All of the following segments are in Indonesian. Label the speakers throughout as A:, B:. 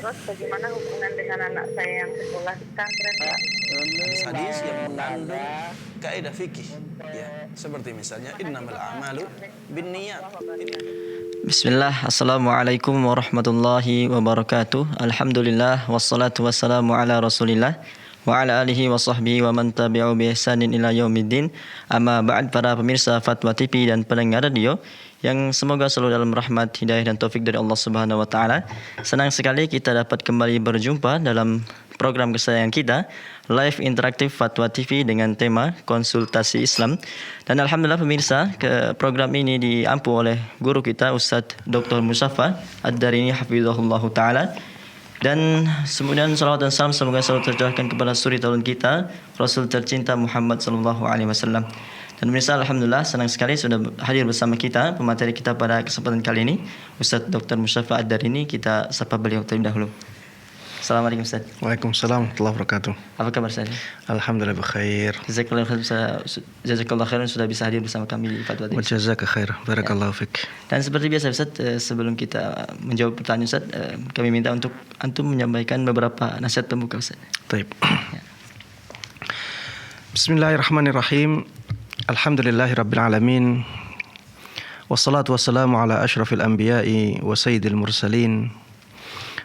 A: Terus bagaimana hubungan dengan anak saya yang sekolah di pesantren, Pak?
B: Hadis-hadis yang mengandung kaidah fikih, ya, seperti misalnya innamal a'malu binniyat.
C: Bismillah, Assalamualaikum warahmatullahi wabarakatuh. Alhamdulillah, wassalatu wassalamu ala rasulillah wa ala alihi wa sahbihi wa man tabi'u bi ihsanin ila yaumiddin. Amma ba'd, para pemirsa Fatwa TV dan pendengar radio yang semoga selalu dalam rahmat, hidayah dan taufik dari Allah Subhanahu wa taala. Senang sekali kita dapat kembali berjumpa dalam program kesayangan kita, Live Interaktif Fatwa TV dengan tema Konsultasi Islam. Dan alhamdulillah pemirsa, program ini diampu oleh guru kita Ustadz Dr. Muzaffar Ad-Darini hafizahullah taala. Dan kemudian salawat dan salam semoga selalu tercurahkan kepada suri taulun kita, Rasul tercinta Muhammad sallallahu alaihi wasallam. Dan pemirsa, alhamdulillah senang sekali sudah hadir bersama kita pemateri kita pada kesempatan kali ini, Ustadz Dr. Muzaffar Ad-Darini. Kita sapa beliau terlebih dahulu. Assalamualaikum Ustaz.
D: Waalaikumsalam warahmatullahi wabarakatuh.
C: Apa kabar Ustaz?
D: Alhamdulillah bikhair.
C: Jazakallah khairan sudah bisa hadir bersama kami di Fatwa TV.
D: Wa jazaka khair. Barakallahu fik.
C: Dan seperti biasa Ustaz, sebelum kita menjawab pertanyaan Ustaz, kami minta untuk antum menyampaikan beberapa nasihat pembuka Ustaz.
D: Baik. Bismillahirrahmanirrahim. Alhamdulillahirabbil alamin. Wassalatu wassalamu ala asyrafil anbiya'i wa sayyidil mursalin.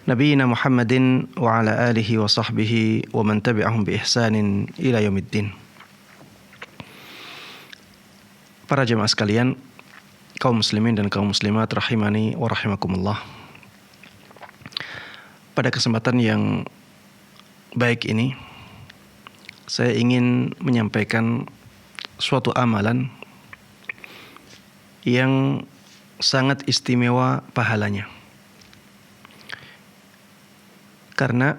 D: Nabiyyina Muhammadin wa ala alihi wa sahbihi wa man tabi'ahum bi ihsanin ila yaumiddin. Para jemaah sekalian, kaum muslimin dan kaum muslimat rahimani wa rahimakumullah. Pada kesempatan yang baik ini, saya ingin menyampaikan suatu amalan yang sangat istimewa pahalanya. Karena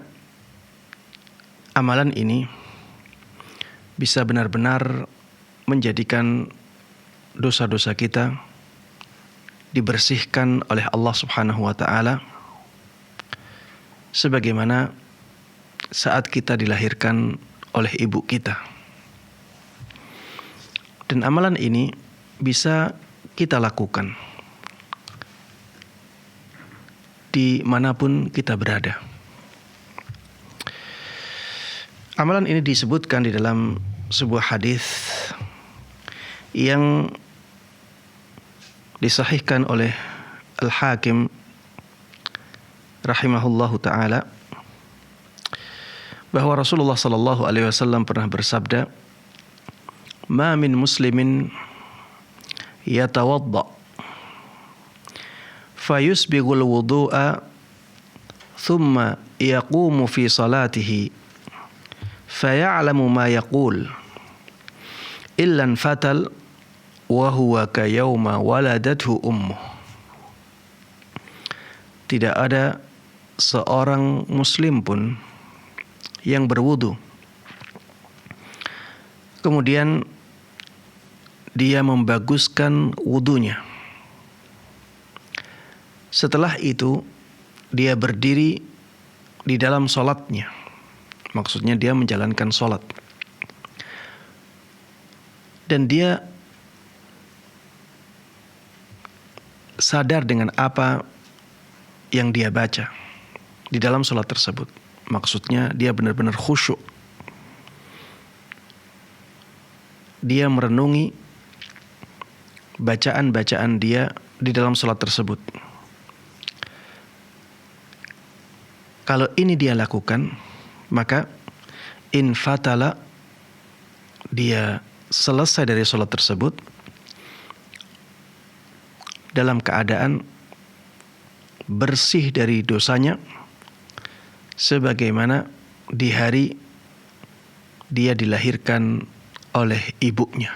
D: amalan ini bisa benar-benar menjadikan dosa-dosa kita dibersihkan oleh Allah Subhanahu wa taala, sebagaimana saat kita dilahirkan oleh ibu kita. Dan amalan ini bisa kita lakukan dimanapun kita berada. Amalan ini disebutkan di dalam sebuah hadis yang disahihkan oleh Al-Hakim rahimahullahu taala, bahwa Rasulullah sallallahu alaihi wasallam pernah bersabda, "Ma min muslimin yatawadda fayusbighul wudu'a thumma yaqumu fi salatihi faya'lamu ma yaqul illan fatal wa huwa kayawma waladathu ummuh." Tidak ada seorang muslim pun yang berwudu kemudian dia membaguskan wudunya, setelah itu dia berdiri di dalam salatnya. Maksudnya dia menjalankan sholat. Dan dia sadar dengan apa yang dia baca di dalam sholat tersebut. Maksudnya dia benar-benar khusyuk. Dia merenungi bacaan-bacaan dia di dalam sholat tersebut. Kalau ini dia lakukan, maka in fatala, dia selesai dari sholat tersebut dalam keadaan bersih dari dosanya, sebagaimana di hari dia dilahirkan oleh ibunya.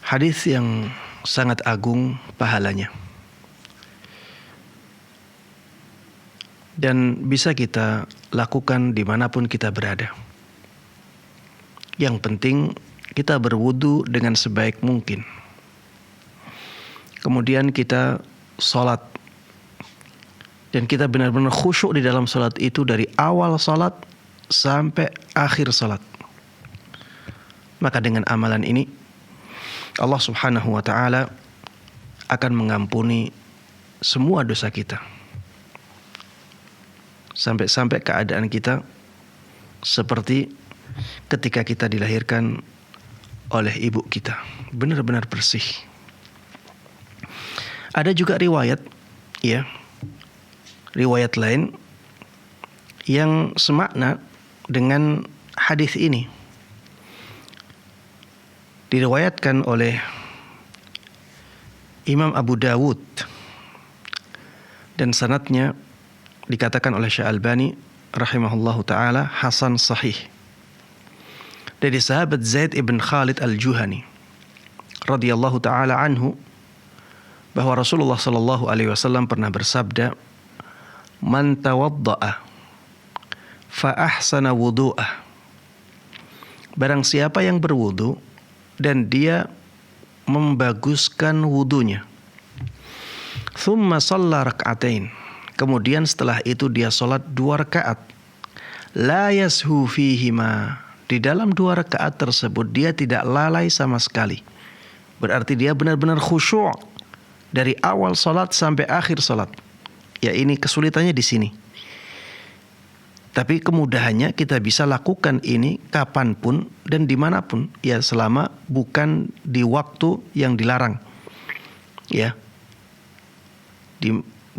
D: Hadis yang sangat agung pahalanya. Dan bisa kita lakukan dimanapun kita berada. Yang penting kita berwudu dengan sebaik mungkin. Kemudian kita sholat. Dan kita benar-benar khusyuk di dalam sholat itu dari awal sholat sampai akhir sholat. Maka dengan amalan ini Allah Subhanahu wa ta'ala akan mengampuni semua dosa kita. Sampai-sampai keadaan kita seperti ketika kita dilahirkan oleh ibu kita, benar-benar bersih. Ada juga riwayat, ya, riwayat lain yang semakna dengan hadis ini. Diriwayatkan oleh Imam Abu Dawud dan sanadnya dikatakan oleh Syekh Albani rahimahullahu taala hasan sahih. Dari sahabat Zaid ibn Khalid al-Juhani radhiyallahu taala anhu bahwa Rasulullah sallallahu alaihi wasallam pernah bersabda, "Man tawadda'a fa ahsana wudu'ah." Barang siapa yang berwudu dan dia membaguskan wudunya. Thumma shalla rak'atain. Kemudian setelah itu dia salat 2 rakaat. La yashu fihima. Di dalam 2 rakaat tersebut dia tidak lalai sama sekali. Berarti dia benar-benar khusyuk dari awal salat sampai akhir salat. Ya, ini kesulitannya di sini. Tapi kemudahannya kita bisa lakukan ini kapanpun dan dimanapun. Ya, selama bukan di waktu yang dilarang. Ya,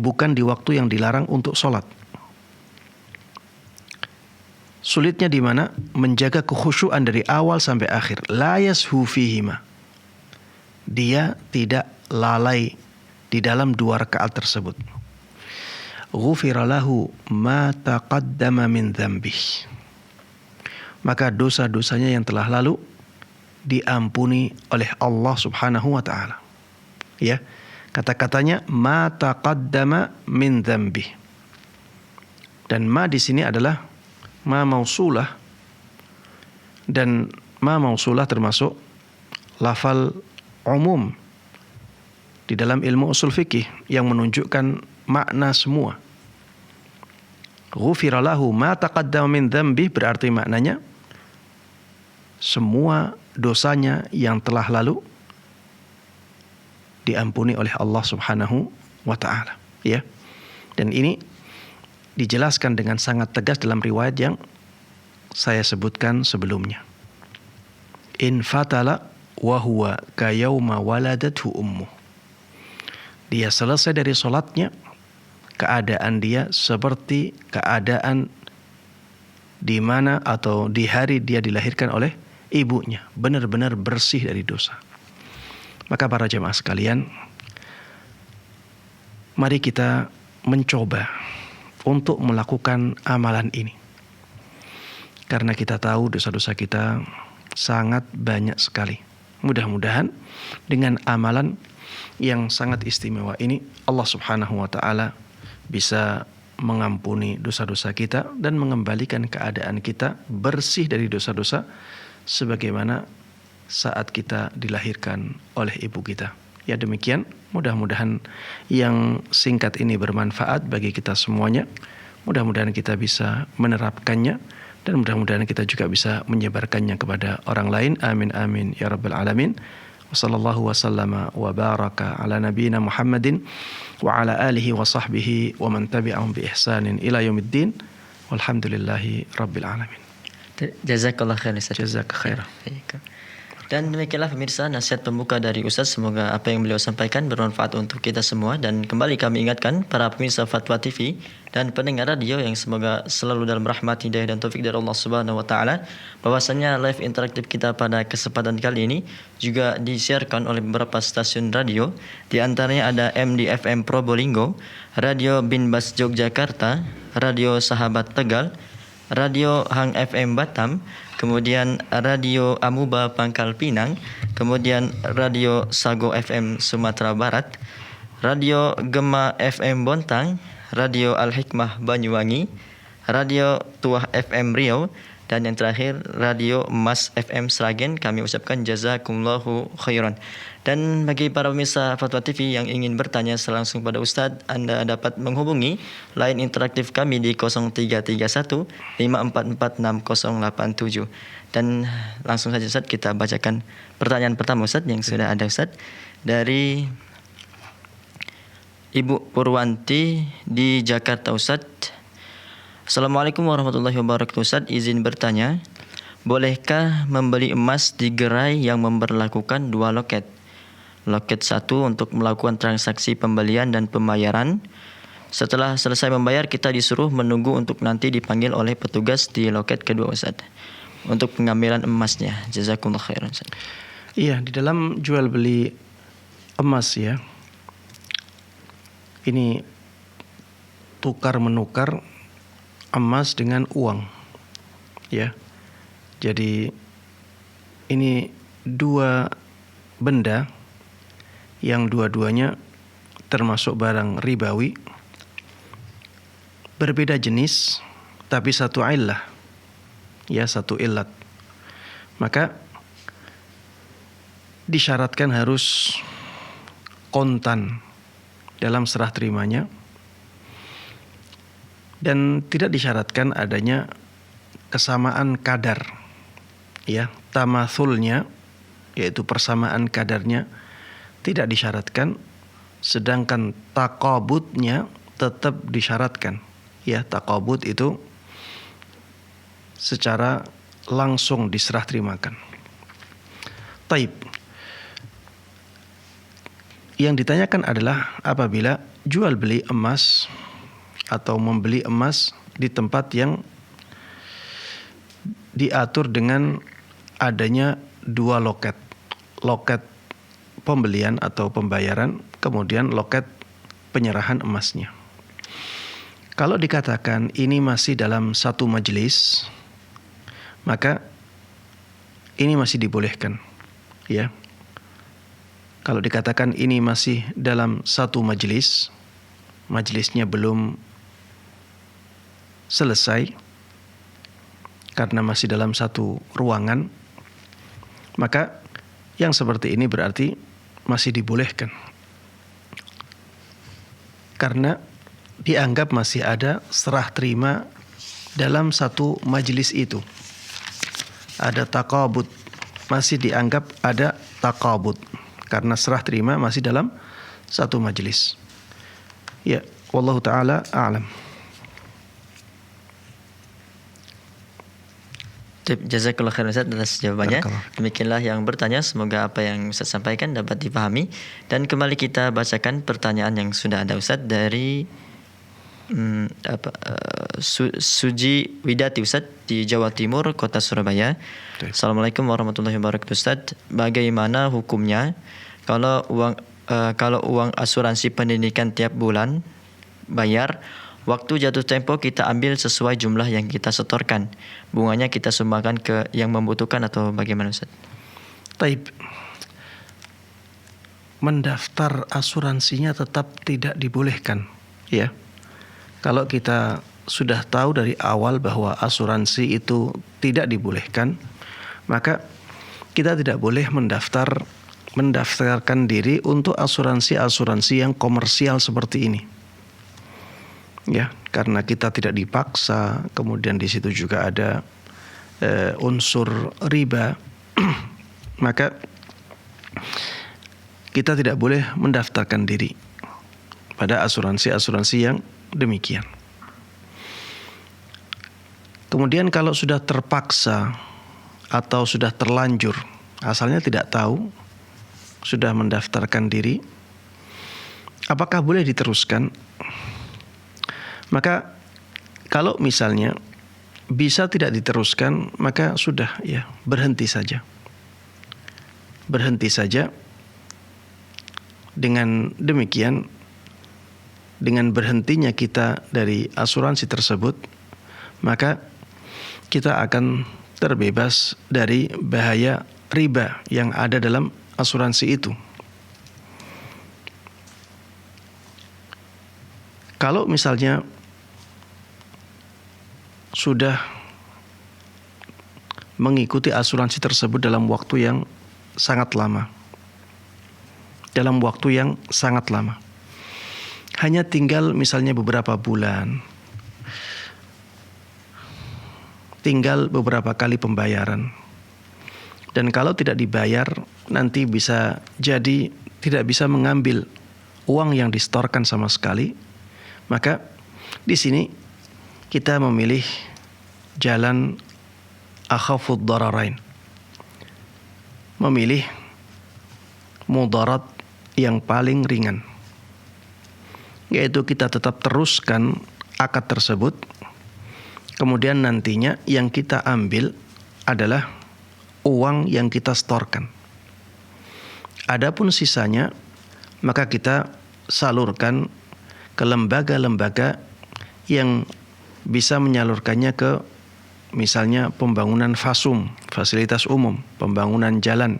D: bukan di waktu yang dilarang untuk sholat. Sulitnya di mana? Menjaga kekhusyuan dari awal sampai akhir. La yashu fihima. Dia tidak lalai di dalam 2 rakaat tersebut. Ghufira lahu ma taqaddama min dzambih. Maka dosa-dosanya yang telah lalu diampuni oleh Allah Subhanahu wa taala. Ya. Kata-katanya ma taqaddama min dzambih. Dan ma di sini adalah ma mausulah, dan ma mausulah termasuk lafal umum di dalam ilmu usul fikih yang menunjukkan makna semua. Ghufira lahu ma taqaddama min dzambih berarti maknanya semua dosanya yang telah lalu diampuni oleh Allah Subhanahu wa taala, ya. Dan ini dijelaskan dengan sangat tegas dalam riwayat yang saya sebutkan sebelumnya. In fatala wa huwa kayauma waladathu ummu. Dia selesai dari salatnya, keadaan dia seperti keadaan di mana atau di hari dia dilahirkan oleh ibunya, benar-benar bersih dari dosa. Maka para jemaah sekalian, mari kita mencoba untuk melakukan amalan ini. Karena kita tahu dosa-dosa kita sangat banyak sekali. Mudah-mudahan dengan amalan yang sangat istimewa ini, Allah Subhanahu wa taala bisa mengampuni dosa-dosa kita dan mengembalikan keadaan kita bersih dari dosa-dosa sebagaimana saat kita dilahirkan oleh ibu kita. Ya, demikian, mudah-mudahan yang singkat ini bermanfaat bagi kita semuanya. Mudah-mudahan kita bisa menerapkannya dan mudah-mudahan kita juga bisa menyebarkannya kepada orang lain. Amin amin ya rabbal alamin. Wassallallahu wasallama wa baraka ala nabiyyina Muhammadin wa ala alihi wa sahbihi wa man tabi'ahum bi ihsanin ila yaumiddin. Walhamdulillahi rabbil alamin.
C: Jazakallah khair Ustaz.
D: Jazak khair.
C: Dan demikianlah pemirsa nasihat pembuka dari Ustaz. Semoga apa yang beliau sampaikan bermanfaat untuk kita semua. Dan kembali kami ingatkan para pemirsa Fatwa TV dan pendengar radio yang semoga selalu dalam rahmat, hidayah dan taufik dari Allah Subhanahu wa taala, bahwasanya live interaktif kita pada kesempatan kali ini juga disiarkan oleh beberapa stasiun radio. Di antaranya ada MDFM Probolinggo, Radio Binbas Yogyakarta, Radio Sahabat Tegal, Radio Hang FM Batam, kemudian Radio Amuba Pangkal Pinang, kemudian Radio Sago FM Sumatera Barat, Radio Gema FM Bontang, Radio Al-Hikmah Banyuwangi, Radio Tuah FM Riau, dan yang terakhir Radio Mas FM Sragen. Kami ucapkan jazakumullahu khairan. Dan bagi para pemirsa Fatwa TV yang ingin bertanya langsung pada Ustadz, Anda dapat menghubungi line interaktif kami di 0331 544 6087. Dan langsung saja Ustadz, kita bacakan pertanyaan pertama Ustadz yang sudah ada Ustadz dari Ibu Purwanti di Jakarta, Ustadz. Assalamualaikum warahmatullahi wabarakatuh, Ustadz. Izin bertanya, bolehkah membeli emas di gerai yang memberlakukan 2 loket? Loket 1 untuk melakukan transaksi pembelian dan pembayaran. Setelah selesai membayar, kita disuruh menunggu untuk nanti dipanggil oleh petugas di loket kedua, Ustadz, untuk pengambilan emasnya. Jazakumullah khairan, Ustadz.
D: Iya, di dalam jual beli emas ya, ini tukar menukar emas dengan uang, ya. Jadi ini 2 benda yang dua-duanya termasuk barang ribawi, berbeda jenis, tapi satu illah, ya, satu illat. Maka disyaratkan harus kontan dalam serah terimanya, dan tidak disyaratkan adanya kesamaan kadar, ya, tamatsulnya, yaitu persamaan kadarnya tidak disyaratkan, sedangkan taqabudnya tetap disyaratkan, ya. Taqabud itu secara langsung diserah terimakan. Taib. Yang ditanyakan adalah apabila jual beli emas atau membeli emas di tempat yang diatur dengan adanya 2 loket. Loket pembelian atau pembayaran, kemudian loket penyerahan emasnya. Kalau dikatakan ini masih dalam satu majelis, maka ini masih dibolehkan, ya. Kalau dikatakan ini masih dalam satu majelis, majelisnya belum selesai karena masih dalam satu ruangan, maka yang seperti ini berarti masih dibolehkan, karena dianggap masih ada serah terima dalam satu majelis itu. Ada taqabud, masih dianggap ada taqabud karena serah terima masih dalam satu majelis. Ya, wallahu taala a'lam.
C: Jazakallah khairan, Ustaz, atas jawabannya. Demikianlah yang bertanya, semoga apa yang Ustaz sampaikan dapat dipahami. Dan kembali kita bacakan pertanyaan yang sudah ada, Ustaz, dari Suji Widati, Ustaz, di Jawa Timur, Kota Surabaya. Assalamualaikum warahmatullahi wabarakatuh, Ustaz. Bagaimana hukumnya kalau uang asuransi pendidikan tiap bulan bayar, waktu jatuh tempo kita ambil sesuai jumlah yang kita setorkan, bunganya kita sumbangkan ke yang membutuhkan, atau bagaimana, Ustaz?
D: Taib. Mendaftar asuransinya tetap tidak dibolehkan, ya. Kalau kita sudah tahu dari awal bahwa asuransi itu tidak dibolehkan, maka kita tidak boleh mendaftarkan diri untuk asuransi-asuransi yang komersial seperti ini. Ya, karena kita tidak dipaksa, kemudian di situ juga ada unsur riba, maka kita tidak boleh mendaftarkan diri pada asuransi-asuransi yang demikian. Kemudian kalau sudah terpaksa atau sudah terlanjur, asalnya tidak tahu, sudah mendaftarkan diri, apakah boleh diteruskan? Maka kalau misalnya bisa tidak diteruskan, maka sudah, ya, berhenti saja. Berhenti saja. Dengan demikian, dengan berhentinya kita dari asuransi tersebut, maka kita akan terbebas dari bahaya riba yang ada dalam asuransi itu. Kalau misalnya sudah mengikuti asuransi tersebut dalam waktu yang sangat lama, hanya tinggal misalnya beberapa bulan, tinggal beberapa kali pembayaran, dan kalau tidak dibayar nanti bisa jadi tidak bisa mengambil uang yang distorkan sama sekali, maka di sini kita memilih jalan akhafud dararain. Memilih mudarat yang paling ringan. Yaitu kita tetap teruskan akad tersebut. Kemudian nantinya yang kita ambil adalah uang yang kita setorkan. Adapun sisanya maka kita salurkan ke lembaga-lembaga yang bisa menyalurkannya ke misalnya pembangunan fasum, fasilitas umum, pembangunan jalan,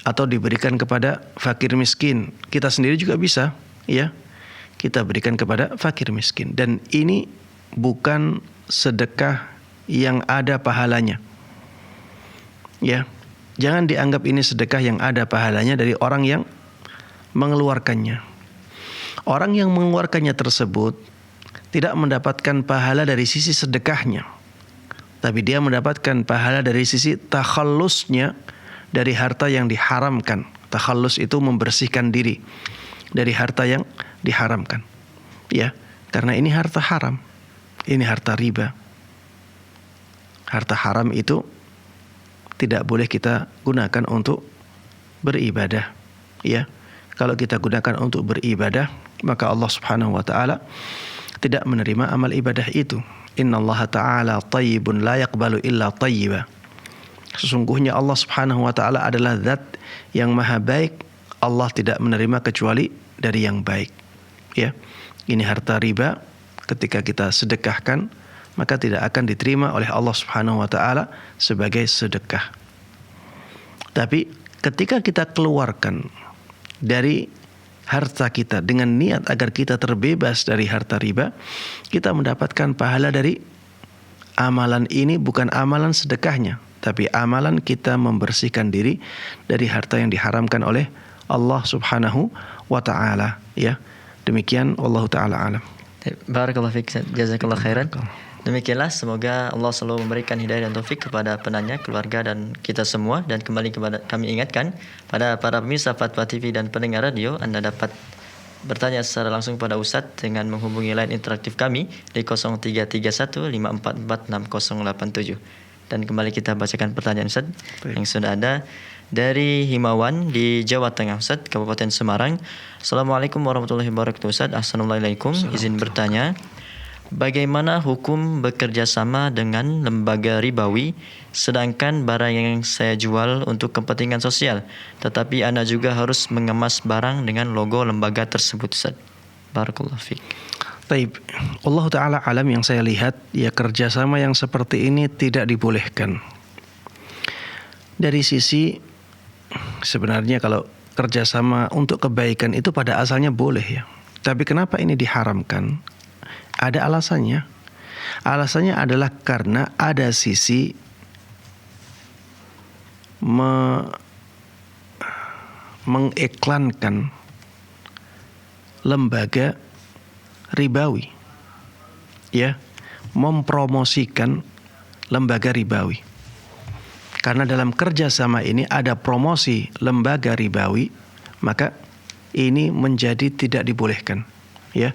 D: atau diberikan kepada fakir miskin. Kita sendiri juga bisa, ya. Kita berikan kepada fakir miskin. Dan ini bukan sedekah yang ada pahalanya. Ya. Jangan dianggap ini sedekah yang ada pahalanya dari orang yang mengeluarkannya. Orang yang mengeluarkannya tersebut tidak mendapatkan pahala dari sisi sedekahnya, tapi dia mendapatkan pahala dari sisi takhallusnya dari harta yang diharamkan. Takhallus itu membersihkan diri dari harta yang diharamkan. Ya, karena ini harta haram. Ini harta riba. Harta haram itu tidak boleh kita gunakan untuk beribadah. Ya. Kalau kita gunakan untuk beribadah, maka Allah Subhanahu wa taala tidak menerima amal ibadah itu. Innallaha ta'ala thayyibun la yaqbalu illa thayyiba. Sesungguhnya Allah Subhanahu wa taala adalah zat yang maha baik. Allah tidak menerima kecuali dari yang baik. Ya. Ini harta riba, ketika kita sedekahkan maka tidak akan diterima oleh Allah Subhanahu wa taala sebagai sedekah. Tapi ketika kita keluarkan dari harta kita dengan niat agar kita terbebas dari harta riba, kita mendapatkan pahala dari amalan ini, bukan amalan sedekahnya, tapi amalan kita membersihkan diri dari harta yang diharamkan oleh Allah Subhanahu wa taala, ya. Demikian wallahu taala alam.
C: Barakallahu fiik, jazakallahu khairan. Demikianlah, semoga Allah selalu memberikan hidayah dan taufik kepada penanya, keluarga dan kita semua. Dan kembali kepada kami ingatkan pada para pemirsa Fatwa TV dan pendengar radio, Anda dapat bertanya secara langsung pada Ustadz dengan menghubungi line interaktif kami di 0331544687. Dan kembali kita bacakan pertanyaan Ustadz yang sudah ada dari Himawan di Jawa Tengah, Ustadz, Kabupaten Semarang. Assalamualaikum warahmatullahi wabarakatuh, Ustadz. Assalamualaikum. Izin bertanya, bagaimana hukum bekerja sama dengan lembaga ribawi sedangkan barang yang saya jual untuk kepentingan sosial, tetapi Anda juga harus mengemas barang dengan logo lembaga tersebut, Ustaz? Barakallahu fiik.
D: Baik, Allah Ta'ala alam, yang saya lihat ya kerjasama yang seperti ini tidak dibolehkan. Dari sisi sebenarnya kalau kerjasama untuk kebaikan itu pada asalnya boleh ya. Tapi kenapa ini diharamkan? Ada alasannya. Alasannya adalah karena ada sisi mengiklankan lembaga ribawi, ya, mempromosikan lembaga ribawi. Karena dalam kerjasama ini ada promosi lembaga ribawi, maka ini menjadi tidak dibolehkan, ya.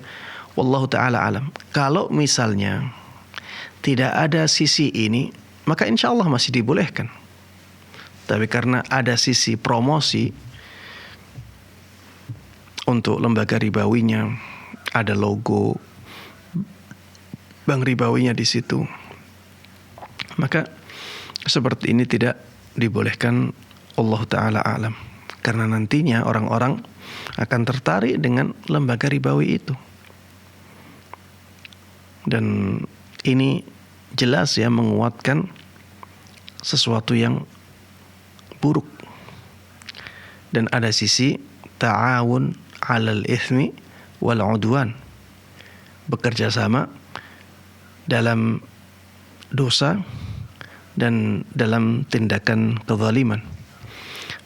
D: Wallahu ta'ala alam. Kalau misalnya tidak ada sisi ini, maka insya Allah masih dibolehkan. Tapi karena ada sisi promosi untuk lembaga ribawinya, ada logo bank ribawinya di situ, maka seperti ini tidak dibolehkan. Allah ta'ala alam. Karena nantinya orang-orang akan tertarik dengan lembaga ribawi itu. Dan ini jelas ya menguatkan sesuatu yang buruk. Dan ada sisi ta'awun 'alal itsmi wal 'udwan. Bekerja sama dalam dosa dan dalam tindakan kezaliman.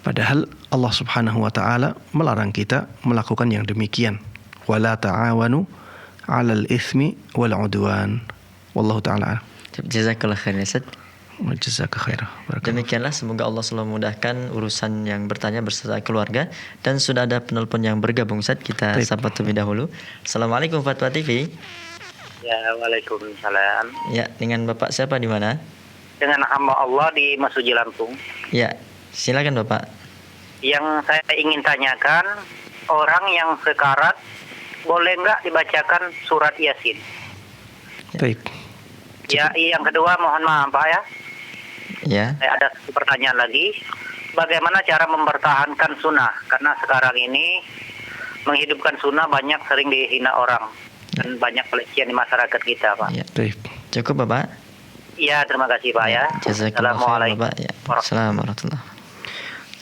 D: Padahal Allah Subhanahu wa taala melarang kita melakukan yang demikian. Wala ta'awanu 'alal itsmi wal 'udwan. Wallahu taala.
C: Jazakallahu khairan, Ustaz.
D: Wa jazaka khairan. Barakallahu.
C: Demikianlah, semoga Allah selalu memudahkan urusan yang bertanya beserta keluarga. Dan sudah ada penelpon yang bergabung, Ustaz. Kita
D: Baik.
C: sapa terlebih dahulu. Assalamualaikum Fatwa TV.
E: Ya, waalaikumsalam.
C: Ya, dengan Bapak siapa di mana?
E: Dengan hamba Allah di Masuji Lampung.
C: Ya, silakan Bapak.
E: Yang saya ingin tanyakan, orang yang sekarat boleh nggak dibacakan surat Yasin?
D: Baik.
E: Ya, yang kedua mohon maaf Pak ya.
C: Ya.
E: Saya ada satu pertanyaan lagi. Bagaimana cara mempertahankan sunnah? Karena sekarang ini menghidupkan sunnah banyak sering dihina orang dan banyak pelecehan di masyarakat kita, Pak.
C: Ya.
D: Baik.
C: Cukup Bapak.
E: Ya, terima kasih Pak ya.
C: Jazakallah khair Bapak. Ya. Assalamualaikum warahmatullahi.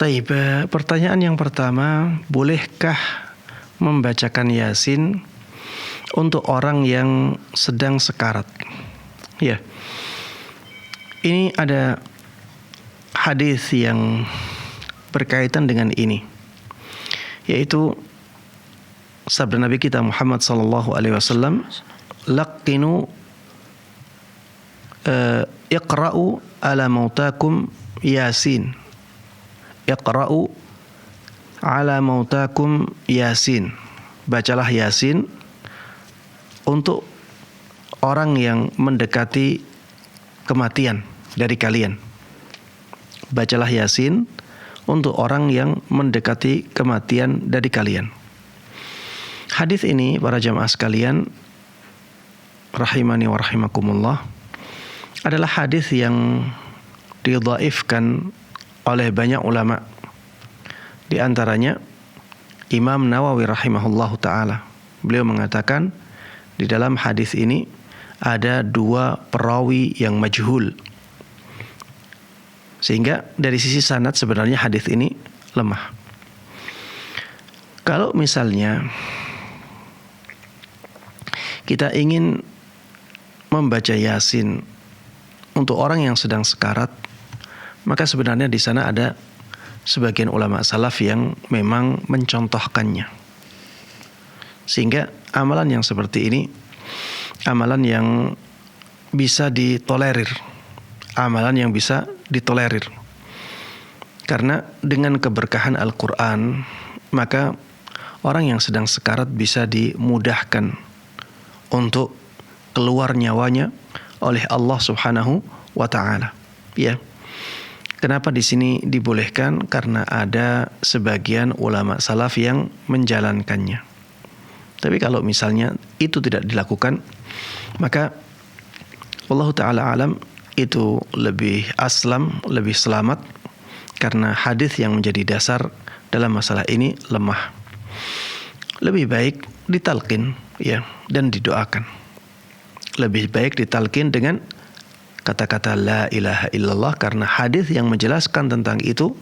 D: Baik, pertanyaan yang pertama, bolehkah membacakan Yasin untuk orang yang sedang sekarat? Ya. Ini ada hadis yang berkaitan dengan ini, yaitu sabda Nabi kita Muhammad sallallahu alaihi wasallam, laqinu iqra'u ala mautakum Yasin. Iqra'u ala mautakum Yasin. Bacalah Yasin untuk orang yang mendekati kematian dari kalian. Bacalah Yasin untuk orang yang mendekati kematian dari kalian. Hadis ini para jamaah sekalian rahimani wa rahimakumullah adalah hadis yang didhaifkan oleh banyak ulama. Di antaranya Imam Nawawi rahimahullahu taala. Beliau mengatakan di dalam hadis ini ada 2 perawi yang majhul. Sehingga dari sisi sanad sebenarnya hadis ini lemah. Kalau misalnya kita ingin membaca Yasin untuk orang yang sedang sekarat, maka sebenarnya di sana ada sebagian ulama salaf yang memang mencontohkannya. Sehingga amalan yang seperti ini amalan yang bisa ditolerir. Amalan yang bisa ditolerir. Karena dengan keberkahan Al-Quran, maka orang yang sedang sekarat bisa dimudahkan untuk keluar nyawanya oleh Allah Subhanahu wa taala. Ya. Kenapa di sini dibolehkan? Karena ada sebagian ulama salaf yang menjalankannya. Tapi kalau misalnya itu tidak dilakukan, maka Allah taala alam itu lebih aslam, lebih selamat, karena hadis yang menjadi dasar dalam masalah ini lemah. Lebih baik ditalqin, ya, dan didoakan. Lebih baik ditalqin dengan kata-kata la ilaha illallah, karena hadis yang menjelaskan tentang itu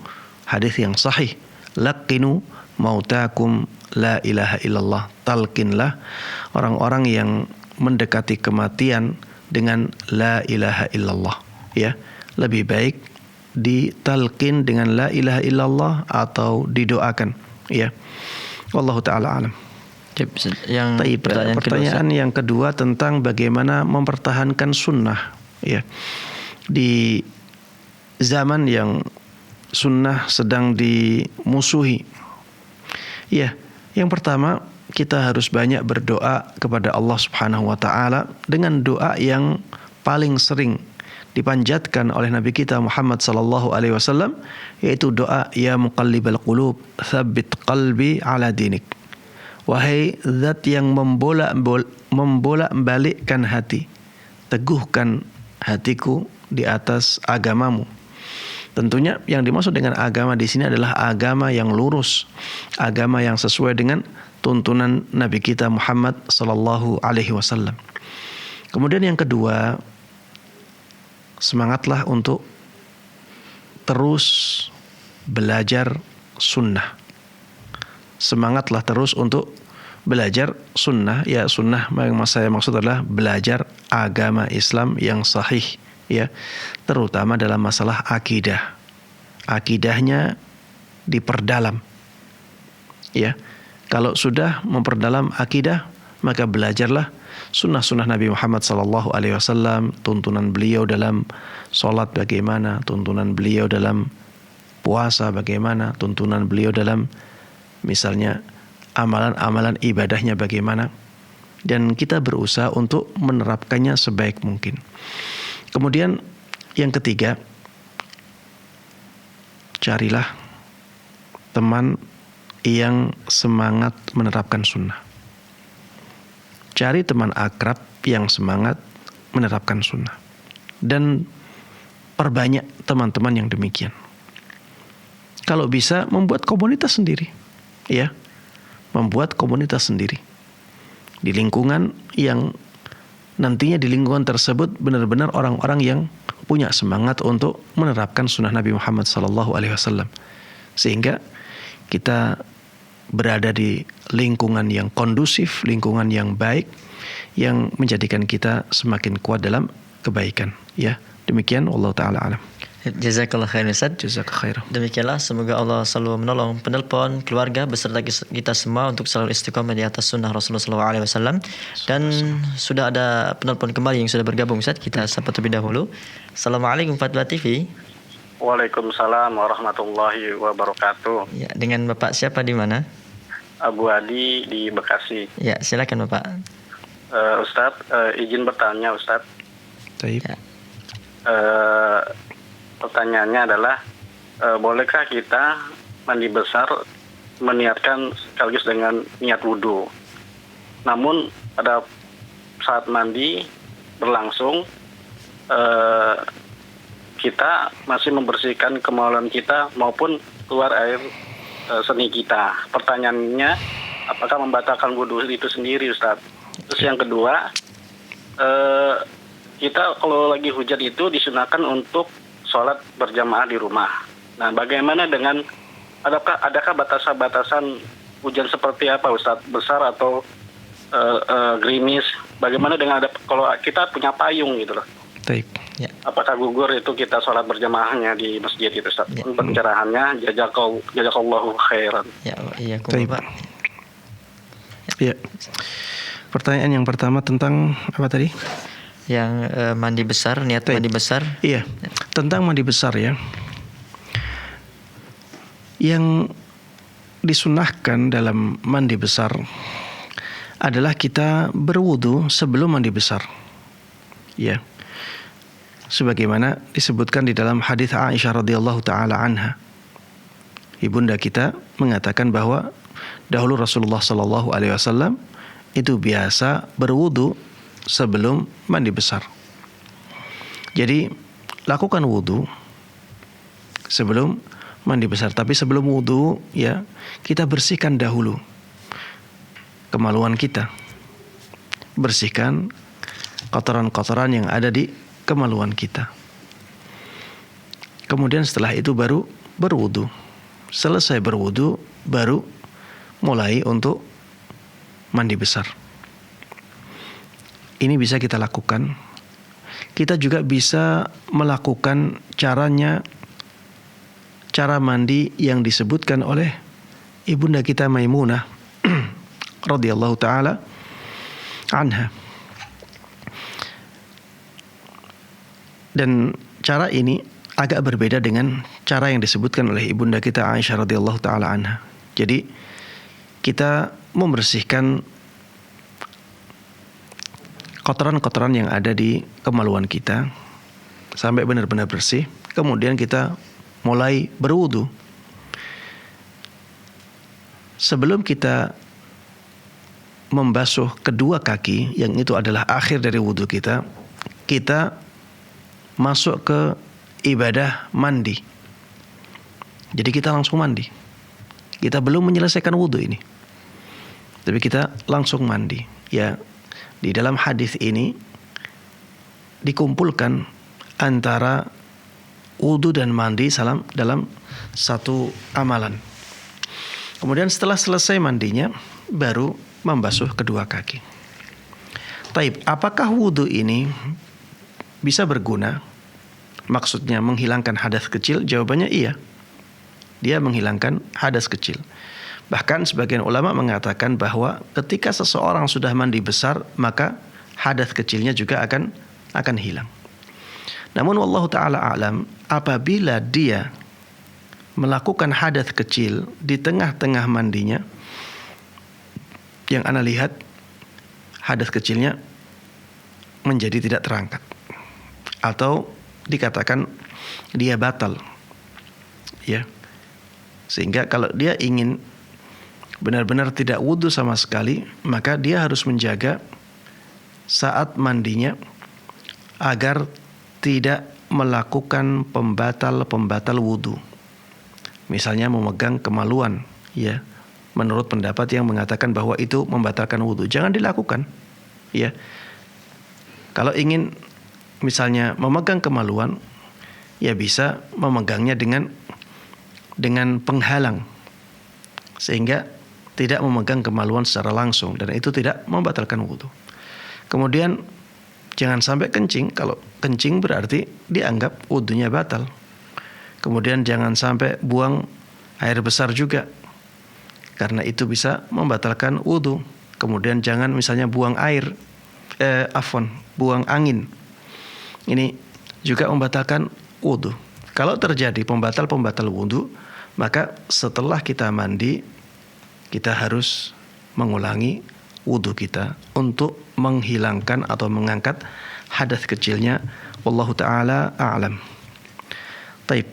D: hadis yang sahih. Laqinu mautakum la ilaha illallah. Talqinlah orang-orang yang mendekati kematian dengan la ilaha illallah, ya. Lebih baik ditalqin dengan la ilaha illallah atau didoakan, ya. Wallahu taala alam.
C: Yang
D: Pertanyaan yang kedua tentang bagaimana mempertahankan sunnah, ya. Di zaman yang sunnah sedang dimusuhi. Ya, yang pertama kita harus banyak berdoa kepada Allah Subhanahu wa taala dengan doa yang paling sering dipanjatkan oleh Nabi kita Muhammad sallallahu alaihi wasallam, yaitu doa ya muqallibal qulub tsabbit qalbi ala dinik. Wahai zat yang membolak-balikkan hati, teguhkan hatiku di atas agamamu. Tentunya yang dimaksud dengan agama di sini adalah agama yang lurus, agama yang sesuai dengan tuntunan Nabi kita Muhammad sallallahu alaihi wasallam. Kemudian yang kedua, semangatlah untuk terus belajar sunnah. Semangatlah terus untuk belajar sunnah. Ya, sunnah yang saya maksud adalah belajar agama Islam yang sahih, ya, terutama dalam masalah akidah. Akidahnya diperdalam, ya. Kalau sudah memperdalam akidah, maka belajarlah sunnah-sunnah Nabi Muhammad SAW, tuntunan beliau dalam sholat bagaimana, tuntunan beliau dalam puasa bagaimana, tuntunan beliau dalam misalnya amalan-amalan ibadahnya bagaimana, dan kita berusaha untuk menerapkannya sebaik mungkin. Kemudian yang ketiga, carilah teman yang semangat menerapkan sunnah. Cari teman akrab yang semangat menerapkan sunnah. Dan perbanyak teman-teman yang demikian. Kalau bisa membuat komunitas sendiri. Ya, membuat komunitas sendiri. Di lingkungan yang nantinya di lingkungan tersebut benar-benar orang-orang yang punya semangat untuk menerapkan sunnah Nabi Muhammad SAW. Sehingga kita berada di lingkungan yang kondusif, lingkungan yang baik, yang menjadikan kita semakin kuat dalam kebaikan. Ya, demikian. Wallahu ta'ala alam.
C: Jazakallah khairan Ustaz.
D: Jazakallah khairan.
C: Demikianlah, semoga Allah selalu menolong penelpon, keluarga beserta kita semua untuk selalu istiqomah di atas sunnah Rasulullah SAW. Dan sudah ada penelpon kembali yang sudah bergabung Ustaz. Kita sapa terlebih dahulu. Assalamualaikum Fatwa TV.
F: Waalaikumsalam warahmatullahi wabarakatuh.
C: Ya, dengan Bapak siapa di mana?
F: Abu Adi di Bekasi.
C: Ya, silakan Bapak.
F: Ustadz, izin bertanya Ustadz.
D: Baik.
C: Ya.
F: Pertanyaannya adalah, bolehkah kita mandi besar meniatkan sekaligus dengan niat wudhu? Namun pada saat mandi berlangsung, kita masih membersihkan kemaluan kita maupun keluar air seni kita. Pertanyaannya, apakah membatalkan wudhu itu sendiri, Ustadz? Terus yang kedua, kita kalau lagi hujan itu disunahkan untuk sholat berjamaah di rumah. Nah, bagaimana dengan adakah batasan-batasan hujan seperti apa, Ustadz? Besar atau gerimis? Bagaimana dengan kalau kita punya payung gitu loh?
D: Baik.
C: Ya.
F: Apakah gugur itu kita sholat berjamaahnya di masjid itu, Ustaz?
C: Ya.
F: Pencerahannya, jazakallahu khairan.
C: Ya, iya
D: Baik.
C: Bapak.
D: Ya. Pertanyaan yang pertama tentang apa tadi?
C: Yang mandi besar, niat
D: Baik.
C: mandi besar.
D: Iya, tentang mandi besar ya. Yang disunahkan dalam mandi besar adalah kita berwudu sebelum mandi besar. Ya. Sebagaimana disebutkan di dalam hadis Aisyah radhiyallahu taala anha. Ibunda kita mengatakan bahwa dahulu Rasulullah sallallahu alaihi wasallam itu biasa berwudu sebelum mandi besar. Jadi lakukan wudu sebelum mandi besar. Tapi sebelum wudu ya, kita bersihkan dahulu kemaluan kita. Bersihkan kotoran-kotoran yang ada di kemaluan kita. Kemudian setelah itu baru berwudu. Selesai berwudu baru mulai untuk mandi besar. Ini bisa kita lakukan. Kita juga bisa melakukan cara mandi yang disebutkan oleh ibunda kita Maimunah radhiyallahu taala anha. Dan cara ini agak berbeda dengan cara yang disebutkan oleh ibunda kita Aisyah radhiyallahu taala anha. Jadi kita membersihkan kotoran-kotoran yang ada di kemaluan kita sampai benar-benar bersih. Kemudian kita mulai berwudu. Sebelum kita membasuh kedua kaki, yang itu adalah akhir dari wudu kita, kita masuk ke ibadah mandi. Jadi kita langsung mandi. Kita belum menyelesaikan wudu ini, tapi kita langsung mandi. Ya, di dalam hadis ini dikumpulkan antara wudu dan mandi dalam satu amalan. Kemudian setelah selesai mandinya, baru membasuh kedua kaki. Taib, apakah wudu ini bisa berguna? Maksudnya menghilangkan hadas kecil? Jawabannya iya. Dia menghilangkan hadas kecil. Bahkan sebagian ulama mengatakan bahwa ketika seseorang sudah mandi besar, maka hadas kecilnya juga akan hilang. Namun wallahu taala alam, apabila dia melakukan hadas kecil di tengah-tengah mandinya, yang ana lihat hadas kecilnya menjadi tidak terangkat, atau dikatakan dia batal, ya. Sehingga kalau dia ingin benar-benar tidak wudu sama sekali, maka dia harus menjaga saat mandinya agar tidak melakukan pembatal wudu. Misalnya memegang kemaluan, ya. Menurut pendapat yang mengatakan bahwa itu membatalkan wudu, jangan dilakukan, ya. Kalau ingin misalnya memegang kemaluan, ya bisa memegangnya dengan penghalang, sehingga tidak memegang kemaluan secara langsung, dan itu tidak membatalkan wudu. Kemudian jangan sampai kencing. Kalau kencing berarti dianggap wudunya batal. Kemudian jangan sampai buang air besar juga, karena itu bisa membatalkan wudu. Kemudian jangan misalnya buang buang angin. Ini juga membatalkan wudu. Kalau terjadi pembatal wudu, maka setelah kita mandi, kita harus mengulangi wudu kita untuk menghilangkan atau mengangkat hadas kecilnya. Wallahu ta'ala a'lam. Taib.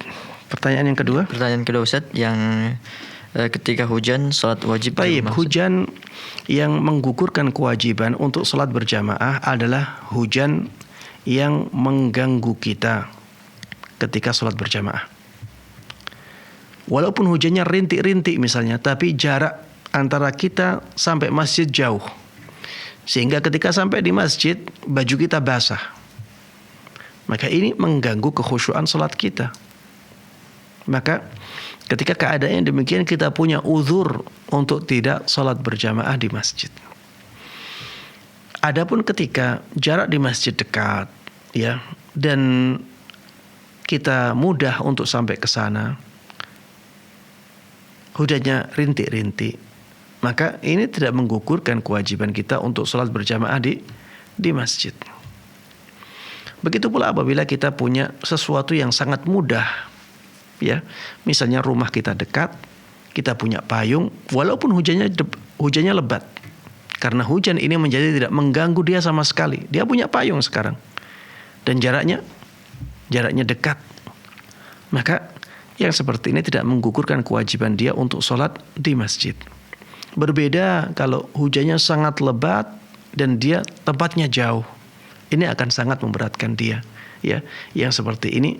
D: Pertanyaan yang kedua.
C: Pertanyaan kedua Ustaz, yang ketika hujan salat wajib.
D: Taib. Hujan yang menggugurkan kewajiban untuk salat berjamaah adalah hujan yang mengganggu kita ketika salat berjamaah. Walaupun hujannya rintik-rintik misalnya, tapi jarak antara kita sampai masjid jauh, sehingga ketika sampai di masjid baju kita basah, maka ini mengganggu kekhusyuan salat kita. Maka ketika keadaannya demikian, kita punya uzur untuk tidak salat berjamaah di masjid. Adapun ketika jarak di masjid dekat, ya, dan kita mudah untuk sampai ke sana, hujannya rintik-rintik, maka ini tidak menggugurkan kewajiban kita untuk salat berjamaah di masjid. Begitu pula apabila kita punya sesuatu yang sangat mudah, ya, misalnya rumah kita dekat, kita punya payung, walaupun hujannya lebat, karena hujan ini menjadi tidak mengganggu dia sama sekali. Dia punya payung sekarang dan jaraknya dekat, maka yang seperti ini tidak menggugurkan kewajiban dia untuk sholat di masjid. Berbeda kalau hujannya sangat lebat dan dia tempatnya jauh, ini akan sangat memberatkan dia, ya. Yang seperti ini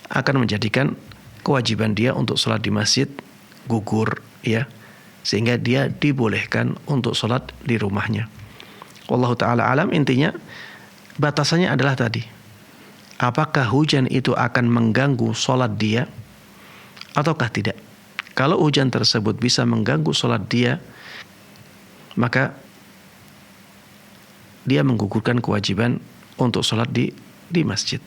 D: akan menjadikan kewajiban dia untuk sholat di masjid gugur, ya, sehingga dia dibolehkan untuk sholat di rumahnya. Wallahu ta'ala alam. Intinya batasannya adalah tadi, apakah hujan itu akan mengganggu sholat dia ataukah tidak. Kalau hujan tersebut bisa mengganggu sholat dia, maka dia menggugurkan kewajiban untuk sholat di masjid.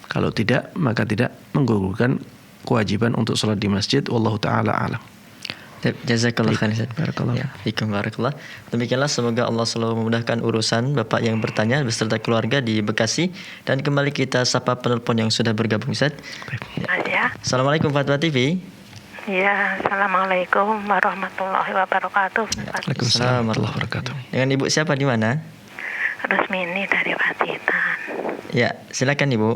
D: Kalau tidak, maka tidak menggugurkan kewajiban untuk sholat di masjid. Wallahu ta'ala alam.
C: Jazakallah khairan Ustaz.
D: Barakallah.
C: Ya, fikum barakallah. Demikianlah, semoga Allah selalu memudahkan urusan Bapak yang bertanya beserta keluarga di Bekasi. Dan kembali kita sapa penelpon yang sudah bergabung Ustaz.
A: Ya.
C: Assalamualaikum Fatwa TV.
A: Ya, assalamualaikum warahmatullahi wabarakatuh.
D: Waalaikumsalam warahmatullahi wabarakatuh.
C: Dengan Ibu siapa di mana?
A: Rusmini dari Pacitan.
C: Ya, silakan Ibu.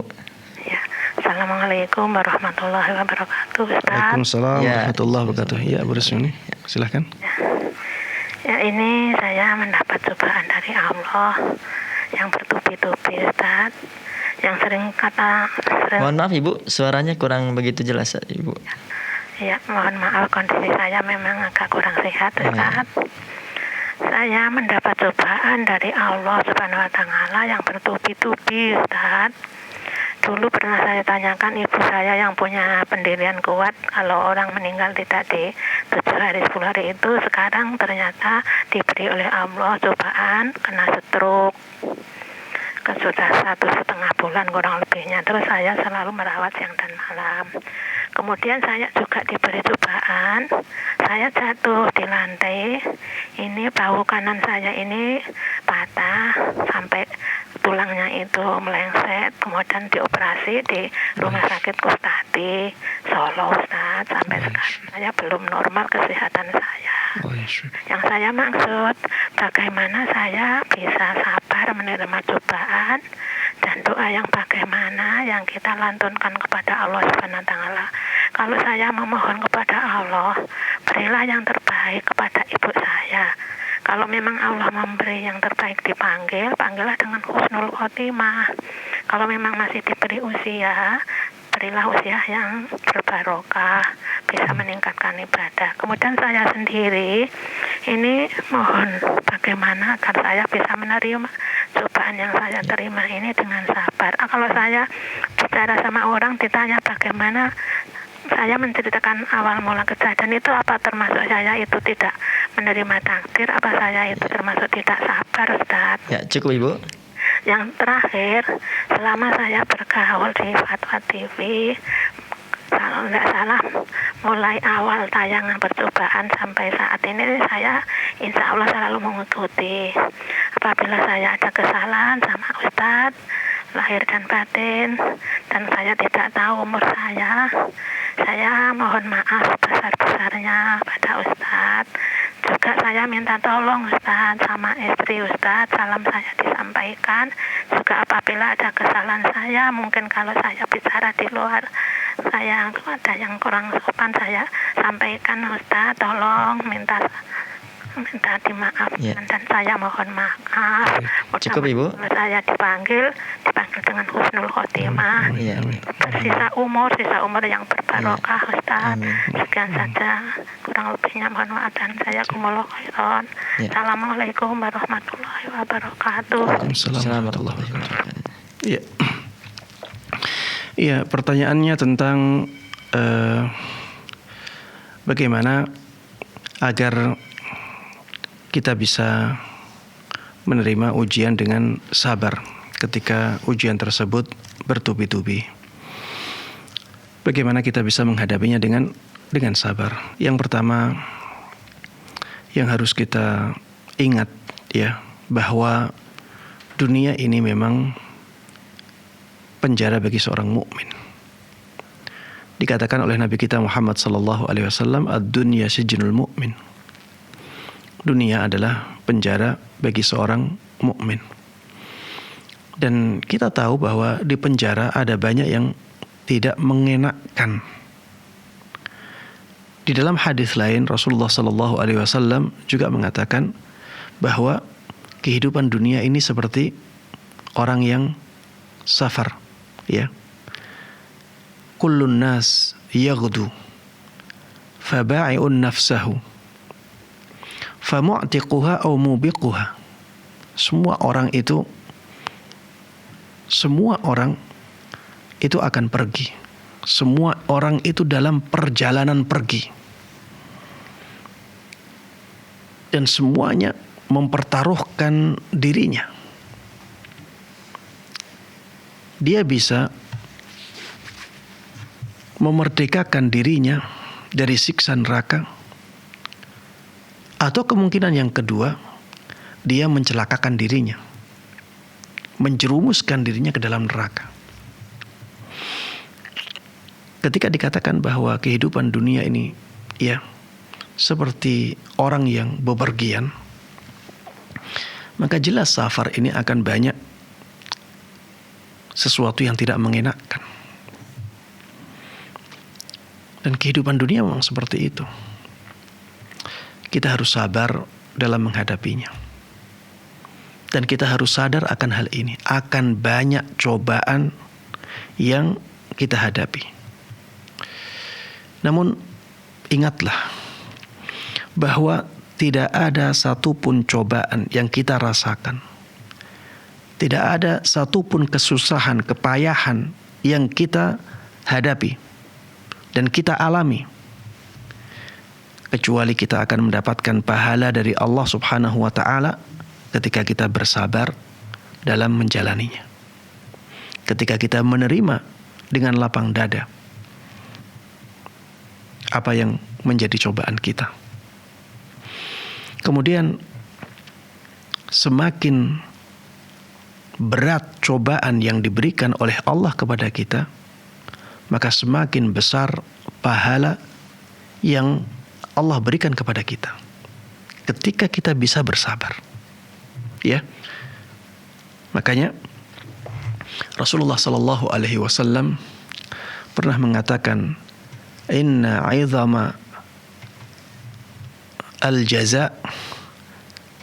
A: Ya, assalamualaikum warahmatullahi wabarakatuh. Ustaz.
D: Waalaikumsalam
C: Ya.
D: warahmatullahi wabarakatuh. Ya, Bu Rusmini, silahkan.
A: Ya, ini saya mendapat cobaan dari Allah yang bertubi-tubi, Ustaz. Yang sering
C: Mohon maaf Ibu, suaranya kurang begitu jelas Ibu.
A: Ya, mohon maaf, kondisi saya memang agak kurang sehat, Ustaz. Saya mendapat cobaan dari Allah Subhanahu wa Ta'ala yang bertubi-tubi, Ustaz. Dulu pernah saya tanyakan ibu saya yang punya pendirian kuat, kalau orang meninggal tidak di 7 hari 10 hari itu, sekarang ternyata diberi oleh Allah cobaan kena stroke. Sudah 1,5 bulan kurang lebihnya. Terus saya selalu merawat siang dan malam. Kemudian saya juga diberi cobaan, saya jatuh di lantai. Ini bahu kanan saya ini patah sampai tulangnya itu meleset, kemudian dioperasi di Rumah Sakit Kustati Solo, Ustaz. Sampai sekarang saya belum normal kesehatan saya. Yang saya maksud, bagaimana saya bisa sabar menerima cobaan dan doa yang bagaimana yang kita lantunkan kepada Allah Subhanahu wa taala. Kalau saya memohon kepada Allah, berilah yang terbaik kepada ibu saya. Kalau memang Allah memberi yang terbaik dipanggil, panggillah dengan husnul khotimah. Kalau memang masih diberi usia, berilah usia yang berbarokah, bisa meningkatkan ibadah. Kemudian saya sendiri, ini mohon bagaimana agar saya bisa menerima cobaan yang saya terima ini dengan sabar. Kalau saya bicara sama orang ditanya bagaimana saya menceritakan awal mula kejadian itu, apa termasuk saya itu tidak menerima takdir, apa saya itu termasuk tidak sabar, Ustaz?
C: Ya, cukup Ibu.
A: Yang terakhir, selama saya bergaul di Fatwa TV, kalau nggak salah mulai awal tayangan percobaan sampai saat ini saya insya Allah selalu mengikuti. Apabila saya ada kesalahan sama Ustadz lahir dan batin dan saya tidak tahu umur saya mohon maaf besar-besarnya pada Ustadz. Juga saya minta tolong Ustadz sama istri Ustadz, salam saya disampaikan. Juga apabila ada kesalahan saya, mungkin kalau saya bicara di luar saya ada yang kurang sopan, saya sampaikan Ustadz, tolong minta dimaafkan dan saya mohon maaf.
C: Cukup Ibu.
A: Kalau saya dipanggil dengan husnul khotimah. Sisa umur yang berbarokah Ustaz. Sekian saja, kurang lebihnya mohon maaf dan saya kumullah khairan. Assalamualaikum warahmatullahi wabarakatuh.
D: Waalaikumsalam warahmatullahi wabarakatuh. Iya, pertanyaannya tentang bagaimana agar kita bisa menerima ujian dengan sabar ketika ujian tersebut bertubi-tubi. Bagaimana kita bisa menghadapinya dengan sabar? Yang pertama yang harus kita ingat ya, bahwa dunia ini memang penjara bagi seorang mukmin. Dikatakan oleh Nabi kita Muhammad sallallahu alaihi wasallam, ad-dunya sijnul mu'min. Dunia adalah penjara bagi seorang mukmin. Dan kita tahu bahwa di penjara ada banyak yang tidak mengenakkan. Di dalam hadis lain Rasulullah sallallahu alaihi wasallam juga mengatakan bahwa kehidupan dunia ini seperti orang yang safar, ya. Kullun nas yaghdu faba'i'un nafsahu famu'tiquha aw mubiquha. Semua orang itu akan pergi. Semua orang itu dalam perjalanan pergi. Dan semuanya mempertaruhkan dirinya. Dia bisa memerdekakan dirinya dari siksa neraka, atau kemungkinan yang kedua, dia mencelakakan dirinya, menjerumuskan dirinya ke dalam neraka. Ketika dikatakan bahwa kehidupan dunia ini ya seperti orang yang bepergian, maka jelas safar ini akan banyak sesuatu yang tidak mengenakkan. Dan kehidupan dunia memang seperti itu. Kita harus sabar dalam menghadapinya. Dan kita harus sadar akan hal ini. Akan banyak cobaan yang kita hadapi. Namun ingatlah bahwa tidak ada satupun cobaan yang kita rasakan. Tidak ada satupun kesusahan, kepayahan yang kita hadapi dan kita alami, kecuali kita akan mendapatkan pahala dari Allah Subhanahu wa ta'ala ketika kita bersabar dalam menjalaninya. Ketika kita menerima dengan lapang dada apa yang menjadi cobaan kita. Kemudian semakin berat cobaan yang diberikan oleh Allah kepada kita, maka semakin besar pahala yang Allah berikan kepada kita ketika kita bisa bersabar. Ya. Makanya Rasulullah sallallahu alaihi wasallam pernah mengatakan, "Inna 'idhama al-jaza'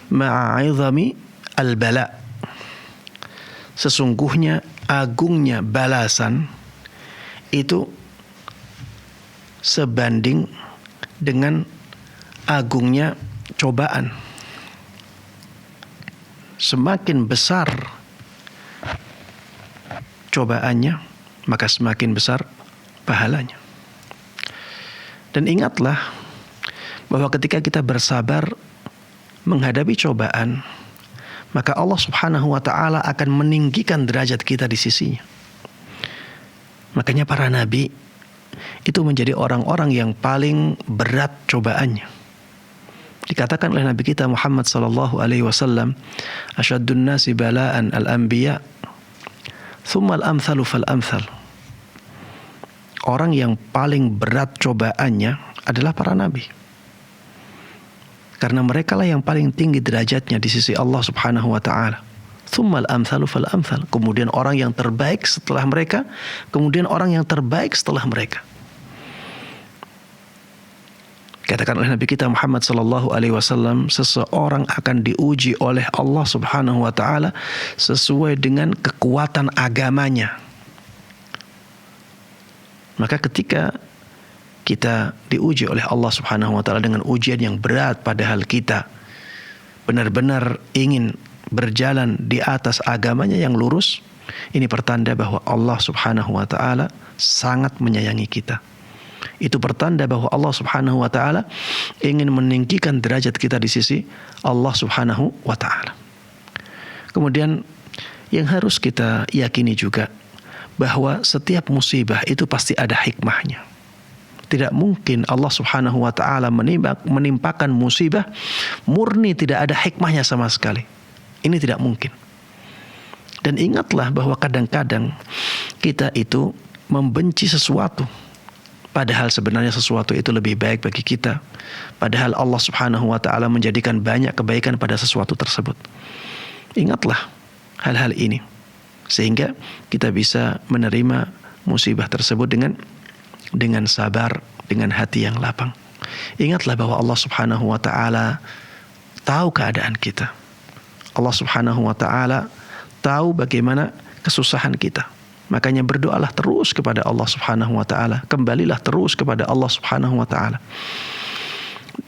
D: ma'a 'idhami al-bala." Sesungguhnya agungnya balasan itu sebanding dengan agungnya cobaan. Semakin besar cobaannya, maka semakin besar pahalanya. Dan ingatlah bahwa ketika kita bersabar menghadapi cobaan, maka Allah Subhanahu wa ta'ala akan meninggikan derajat kita di sisinya. Makanya para nabi itu menjadi orang-orang yang paling berat cobaannya. Dikatakan oleh Nabi kita Muhammad sallallahu alaihi wasallam, "Asyaddun nasi bala'an al-anbiya, thumma al-amthalu fal-amthal." Orang yang paling berat cobaannya adalah para nabi. Karena mereka lah yang paling tinggi derajatnya di sisi Allah Subhanahu wa ta'ala. Tsummal amthalu fal amthal. Kemudian orang yang terbaik setelah mereka, kemudian orang yang terbaik setelah mereka. Katakan oleh Nabi kita Muhammad sallallahu alaihi wasallam, seseorang akan diuji oleh Allah Subhanahu wa ta'ala sesuai dengan kekuatan agamanya. Maka ketika kita diuji oleh Allah Subhanahu wa ta'ala dengan ujian yang berat, padahal kita benar-benar ingin berjalan di atas agamanya yang lurus, ini pertanda bahwa Allah Subhanahu wa ta'ala sangat menyayangi kita. Itu pertanda bahwa Allah Subhanahu wa ta'ala ingin meninggikan derajat kita di sisi Allah Subhanahu wa ta'ala. Kemudian yang harus kita yakini juga bahwa setiap musibah itu pasti ada hikmahnya. Tidak mungkin Allah Subhanahu wa ta'ala menimpakan musibah murni tidak ada hikmahnya sama sekali. Ini tidak mungkin. Dan ingatlah bahwa kadang-kadang kita itu membenci sesuatu, padahal sebenarnya sesuatu itu lebih baik bagi kita. Padahal Allah Subhanahu wa ta'ala menjadikan banyak kebaikan pada sesuatu tersebut. Ingatlah hal-hal ini, sehingga kita bisa menerima musibah tersebut dengan sabar, dengan hati yang lapang. Ingatlah bahwa Allah Subhanahu wa ta'ala tahu keadaan kita. Allah Subhanahu wa ta'ala tahu bagaimana kesusahan kita. Makanya berdoalah terus kepada Allah Subhanahu wa ta'ala. Kembalilah terus kepada Allah Subhanahu wa ta'ala.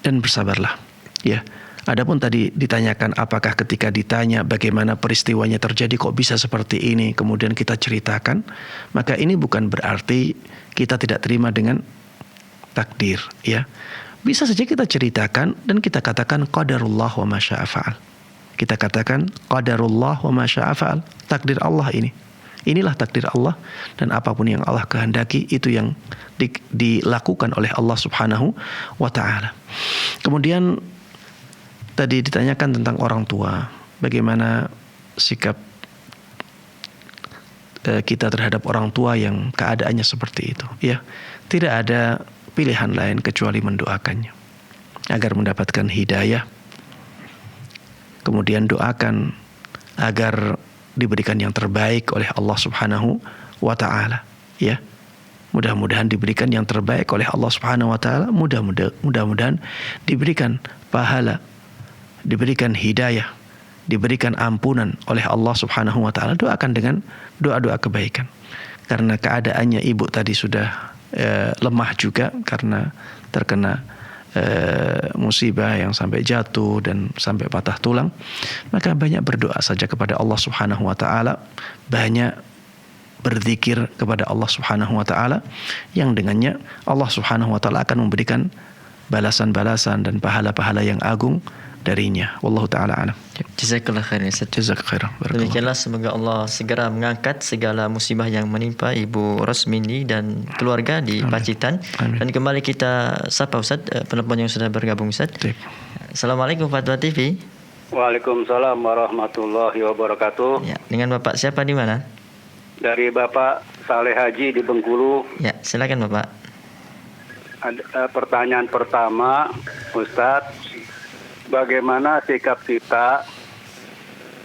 D: Dan bersabarlah. Ya. Adapun tadi ditanyakan apakah ketika ditanya bagaimana peristiwanya terjadi kok bisa seperti ini, kemudian kita ceritakan, maka ini bukan berarti kita tidak terima dengan takdir, ya. Bisa saja kita ceritakan dan kita katakan qadarullah wa ma syaa fa'al. Kita katakan qadarullah wa ma syaa fa'al, takdir Allah ini. Inilah takdir Allah, dan apapun yang Allah kehendaki itu yang dilakukan oleh Allah Subhanahu wa ta'ala. Kemudian tadi ditanyakan tentang orang tua, bagaimana sikap kita terhadap orang tua yang keadaannya seperti itu, ya. Tidak ada pilihan lain kecuali mendoakannya agar mendapatkan hidayah. Kemudian doakan agar diberikan yang terbaik oleh Allah Subhanahu wa ta'ala, ya. Mudah-mudahan diberikan yang terbaik oleh Allah Subhanahu wa ta'ala, mudah-mudahan diberikan pahala, diberikan hidayah, diberikan ampunan oleh Allah Subhanahu wa ta'ala. Doakan dengan doa-doa kebaikan. Karena keadaannya ibu tadi sudah lemah juga karena terkena musibah yang sampai jatuh dan sampai patah tulang, maka banyak berdoa saja kepada Allah Subhanahu wa ta'ala, banyak berzikir kepada Allah Subhanahu wa ta'ala, yang dengannya Allah Subhanahu wa ta'ala akan memberikan balasan-balasan dan pahala-pahala yang agung darinya. Wallahu ta'ala alam.
C: Jazakallah khairan Ustaz.
D: Jazakallah khairan.
C: Demikianlah, semoga Allah segera mengangkat segala musibah yang menimpa Ibu Rosmini dan keluarga di Pacitan. Amin. Dan kembali kita sapa Ustaz penelpon yang sudah bergabung Ustaz. Assalamualaikum Fatwa TV.
F: Waalaikumsalam warahmatullahi wabarakatuh.
C: Ya, dengan Bapak siapa di mana?
F: Dari Bapak Saleh Haji di Bengkulu.
C: Ya, silakan Bapak.
F: Pertanyaan pertama, Ustadz, bagaimana sikap kita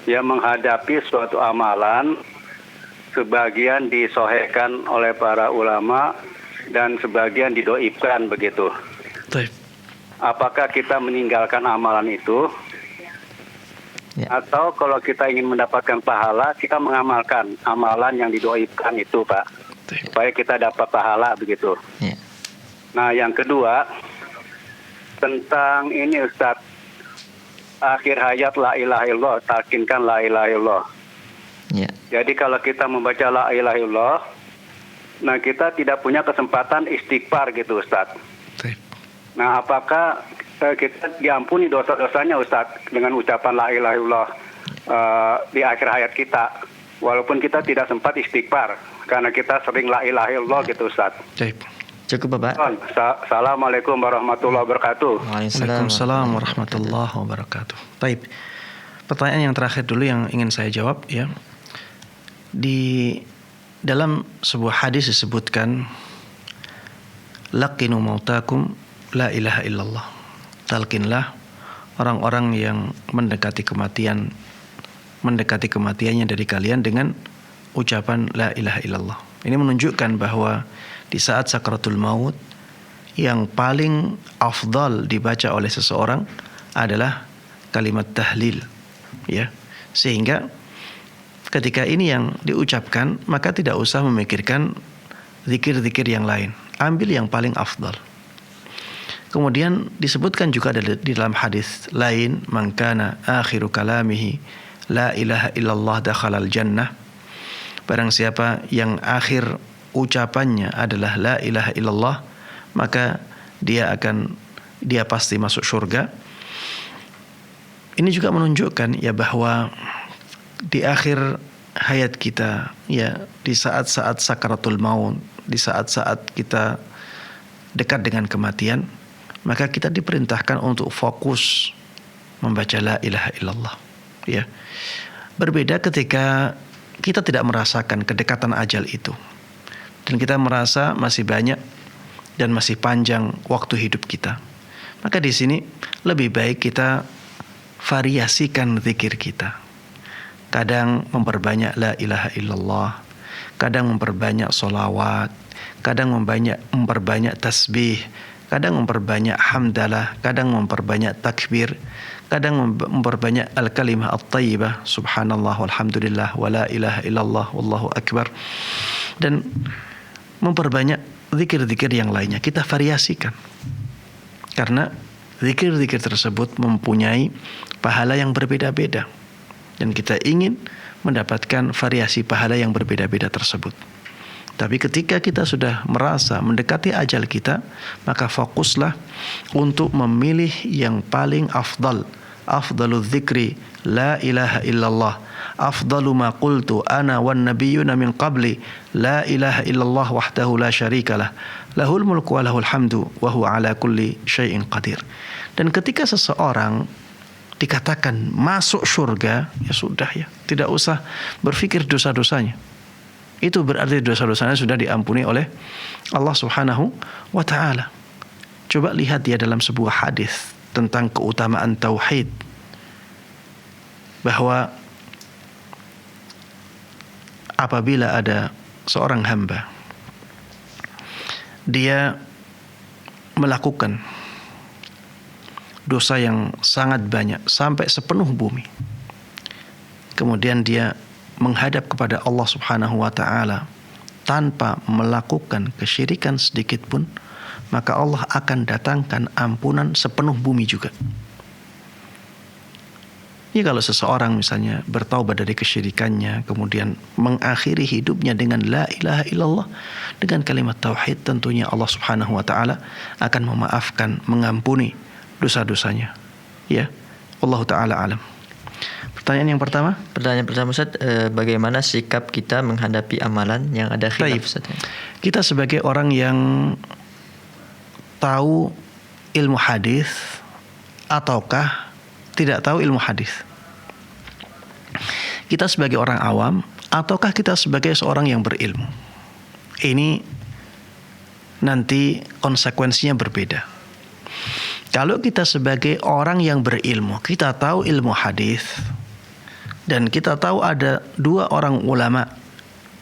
F: yang menghadapi suatu amalan, sebagian disohhikan oleh para ulama dan sebagian didoibkan begitu.
D: Baik.
F: Apakah kita meninggalkan amalan itu?
C: Ya.
F: Atau kalau kita ingin mendapatkan pahala, kita mengamalkan amalan yang didoibkan itu, Pak, supaya kita dapat pahala begitu.
C: Ya.
F: Nah, yang kedua, tentang ini Ustadz, akhir hayat la ilaha illallah, talkinkan la ilaha illallah.
C: Ya.
F: Jadi kalau kita membaca la ilaha illallah, nah kita tidak punya kesempatan istighfar gitu Ustadz.
D: Baik.
F: Nah, apakah kita diampuni dosa-dosanya Ustadz dengan ucapan la ilaha illallah di akhir hayat kita, walaupun kita tidak sempat istighfar karena kita sering la ilaha illallah gitu Ustadz.
D: Baik.
C: Cukup Bapak.
F: Assalamualaikum warahmatullahi wabarakatuh.
D: Waalaikumsalam warahmatullahi wabarakatuh. Baik. Pertanyaan yang terakhir dulu yang ingin saya jawab ya. Di dalam sebuah hadis disebutkan laqinu mautakum la ilaha illallah. Talkinlah orang-orang yang mendekati kematiannya dari kalian dengan ucapan la ilaha illallah. Ini menunjukkan bahwa di saat sakaratul maut yang paling afdal dibaca oleh seseorang adalah kalimat tahlil, ya. Sehingga ketika ini yang diucapkan, maka tidak usah memikirkan zikir-zikir yang lain. Ambil yang paling afdal. Kemudian disebutkan juga di dalam hadis lain, man kana akhiru kalamihi la ilaha illallah dakhalal jannah. Barang siapa yang akhir ucapannya adalah la ilaha illallah, maka dia pasti masuk surga. Ini juga menunjukkan ya bahwa di akhir hayat kita, ya, di saat-saat sakaratul maut, di saat-saat kita dekat dengan kematian, maka kita diperintahkan untuk fokus membaca la ilaha illallah, ya. Berbeda ketika kita tidak merasakan kedekatan ajal itu, dan kita merasa masih banyak dan masih panjang waktu hidup kita. Maka di sini lebih baik kita variasikan zikir kita. Kadang memperbanyak la ilaha illallah, kadang memperbanyak solawat, kadang memperbanyak tasbih, kadang memperbanyak hamdalah, kadang memperbanyak takbir, kadang memperbanyak al-kalimah at-tayyibah, subhanallah walhamdulillah wa la ilaha illallah wallahu akbar, dan memperbanyak zikir-zikir yang lainnya. Kita variasikan, karena zikir-zikir tersebut mempunyai pahala yang berbeda-beda, dan kita ingin mendapatkan variasi pahala yang berbeda-beda tersebut. Tapi ketika kita sudah merasa mendekati ajal kita, maka fokuslah untuk memilih yang paling afdal. Afdalul dzikri la ilaha illallah, afdalu ma qultu ana wan nabiyyuna min qabli la ilaha illallah wahdahu la syarikalah lahul mulku wa lahul hamdu wa huwa ala kulli syai'in qadir. Dan ketika seseorang dikatakan masuk surga, ya sudah, ya, tidak usah berpikir dosa-dosanya. Itu berarti dosa-dosanya sudah diampuni oleh Allah Subhanahu wa taala. Coba lihat ya dalam sebuah hadis tentang keutamaan tauhid, bahwa apabila ada seorang hamba dia melakukan dosa yang sangat banyak sampai sepenuh bumi, kemudian dia menghadap kepada Allah Subhanahu wa taala tanpa melakukan kesyirikan sedikit pun, maka Allah akan datangkan ampunan sepenuh bumi juga. Ya, kalau seseorang misalnya bertaubat dari kesyirikannya, kemudian mengakhiri hidupnya dengan la ilaha illallah, dengan kalimat tauhid, tentunya Allah Subhanahu wa taala akan memaafkan, mengampuni dosa-dosanya. Ya, Allah taala alam. Pertanyaan yang pertama?
C: Pertanyaan pertama Ustaz, bagaimana sikap kita menghadapi amalan yang ada khilaf Ustaz?
D: Kita sebagai orang yang tahu ilmu hadis ataukah tidak tahu ilmu hadis? Kita sebagai orang awam ataukah kita sebagai seorang yang berilmu? Ini nanti konsekuensinya berbeda. Kalau kita sebagai orang yang berilmu, kita tahu ilmu hadis dan kita tahu ada dua orang ulama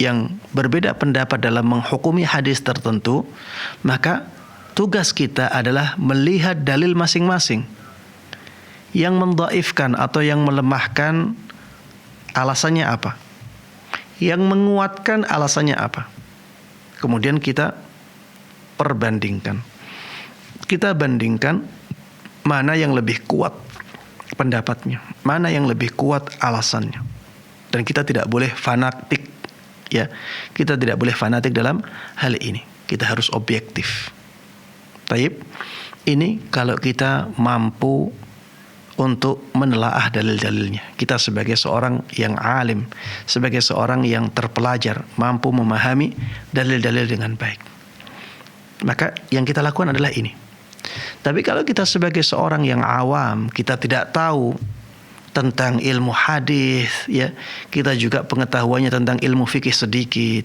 D: yang berbeda pendapat dalam menghukumi hadis tertentu, maka tugas kita adalah melihat dalil masing-masing. Yang mendhaifkan atau yang melemahkan alasannya apa? Yang menguatkan alasannya apa? Kemudian kita perbandingkan. Kita bandingkan mana yang lebih kuat pendapatnya, mana yang lebih kuat alasannya. Dan kita tidak boleh fanatik, ya. Kita tidak boleh fanatik dalam hal ini. Kita harus objektif. Taib, ini kalau kita mampu untuk menelaah dalil-dalilnya. Kita sebagai seorang yang alim, sebagai seorang yang terpelajar, mampu memahami dalil-dalil dengan baik. Maka yang kita lakukan adalah ini. Tapi kalau kita sebagai seorang yang awam, kita tidak tahu tentang ilmu hadis, ya, kita juga pengetahuannya tentang ilmu fikih sedikit,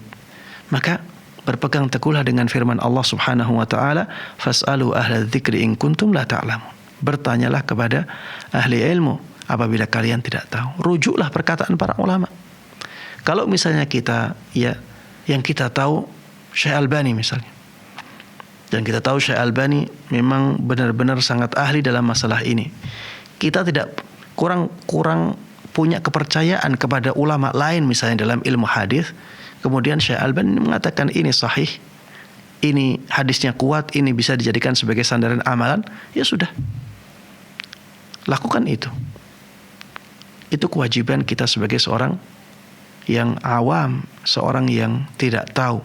D: maka berpegang teguhlah dengan firman Allah Subhanahu wa taala, "Fas'alu ahla dzikri in kuntum la ta'lamun." Bertanyalah kepada ahli ilmu apabila kalian tidak tahu. Rujuklah perkataan para ulama. Kalau misalnya kita, ya, yang kita tahu Syekh Albani misalnya. Dan kita tahu Syekh Albani memang benar-benar sangat ahli dalam masalah ini. Kita tidak kurang punya kepercayaan kepada ulama lain misalnya dalam ilmu hadis. Kemudian Syekh Albani mengatakan ini sahih, ini hadisnya kuat, ini bisa dijadikan sebagai sandaran amalan, ya sudah. Lakukan itu. Itu kewajiban kita sebagai seorang yang awam, seorang yang tidak tahu.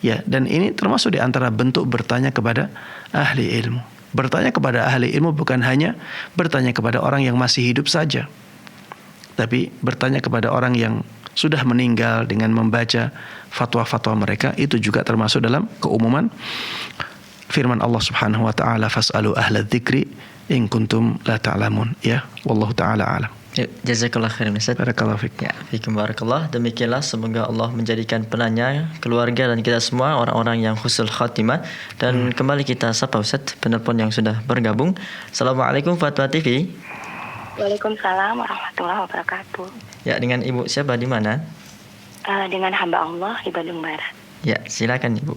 D: Ya, dan ini termasuk di antara bentuk bertanya kepada ahli ilmu. Bertanya kepada ahli ilmu bukan hanya bertanya kepada orang yang masih hidup saja, tapi bertanya kepada orang yang sudah meninggal dengan membaca fatwa-fatwa mereka. Itu juga termasuk dalam keumuman firman Allah Subhanahu wa taala, "Fas'alu ahla dzikri in kuntum la ta'lamun." Ya, wallahu taala alam.
C: Ya, jazakallah khairan Ustaz.
D: Barakallahu fik.
C: Ya, fikum barakallah. Demikianlah, semoga Allah menjadikan penanya, keluarga dan kita semua orang-orang yang husnul khatimah. Dan kembali kita sapa Ustaz penelpon yang sudah bergabung. Assalamualaikum Fatwa TV.
G: Waalaikumsalam warahmatullahi wabarakatuh.
C: Ya, dengan Ibu siapa di mana?
G: Dengan hamba Allah di Bandung Barat.
C: Ya, silakan Ibu.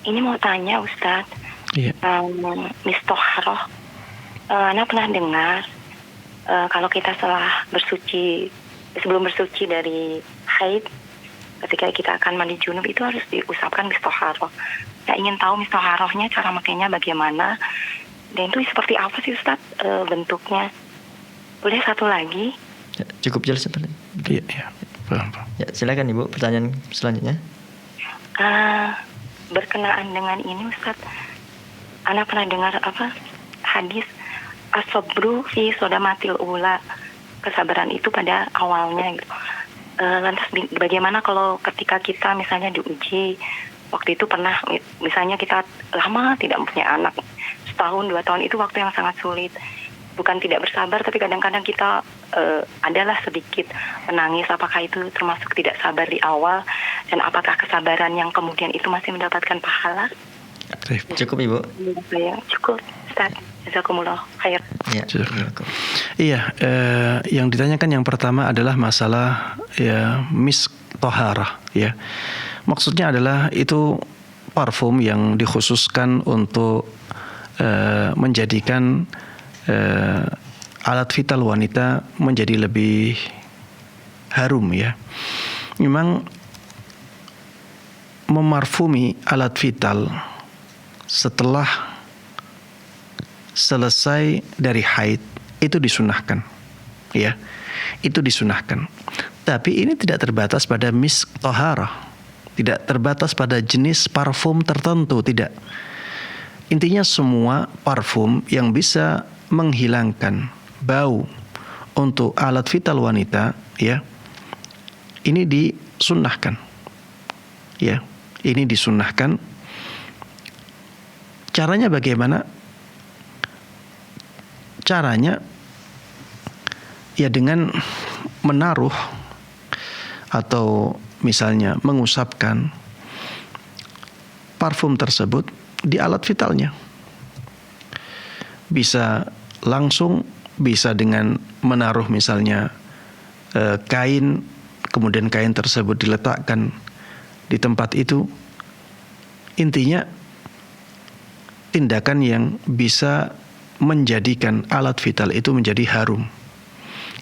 G: Ini mau tanya Ustadz,
D: Iya.
G: Mistoharoh. Ana pernah dengar kalau kita setelah sebelum bersuci dari haid, ketika kita akan mandi junub itu harus diusapkan mistoharoh. Saya ingin tahu mistoharohnya, cara makainya bagaimana, dan itu seperti apa sih Ustadz bentuknya. Boleh satu lagi?
C: Ya, cukup jelas Ustaz.
D: Iya. Paham.
C: Ya, silakan Ibu, pertanyaan selanjutnya.
G: Berkenaan dengan ini Ustadz, Ana pernah dengar hadis as-sabru fi sodamatil ula, kesabaran itu pada awalnya gitu. Lantas bagaimana kalau ketika kita misalnya diuji, waktu itu pernah misalnya kita lama tidak mempunyai anak, setahun 2 tahun, itu waktu yang sangat sulit. Bukan tidak bersabar, tapi kadang-kadang kita adalah sedikit menangis. Apakah itu termasuk tidak sabar di awal, dan apakah kesabaran yang kemudian itu masih mendapatkan pahala?
C: Cukup Ibu.
G: Cukup Ustaz. Jazakumullah khair.
C: Ya.
D: Iya, yang ditanyakan yang pertama adalah masalah ya mistoharah, ya. Maksudnya adalah itu parfum yang dikhususkan untuk menjadikan alat vital wanita menjadi lebih harum, ya. Memang memarfumi alat vital setelah selesai dari haid itu disunahkan, ya, itu disunahkan. Tapi ini tidak terbatas pada misk toharah, tidak terbatas pada jenis parfum tertentu, tidak. Intinya semua parfum yang bisa menghilangkan bau untuk alat vital wanita, ya, ini disunahkan, ya, ini disunahkan. Caranya bagaimana? Caranya Ya dengan menaruh atau misalnya mengusapkan parfum tersebut di alat vitalnya. Bisa langsung, bisa dengan menaruh misalnya kain, kemudian kain tersebut diletakkan di tempat itu. Intinya tindakan yang bisa menjadikan alat vital itu menjadi harum.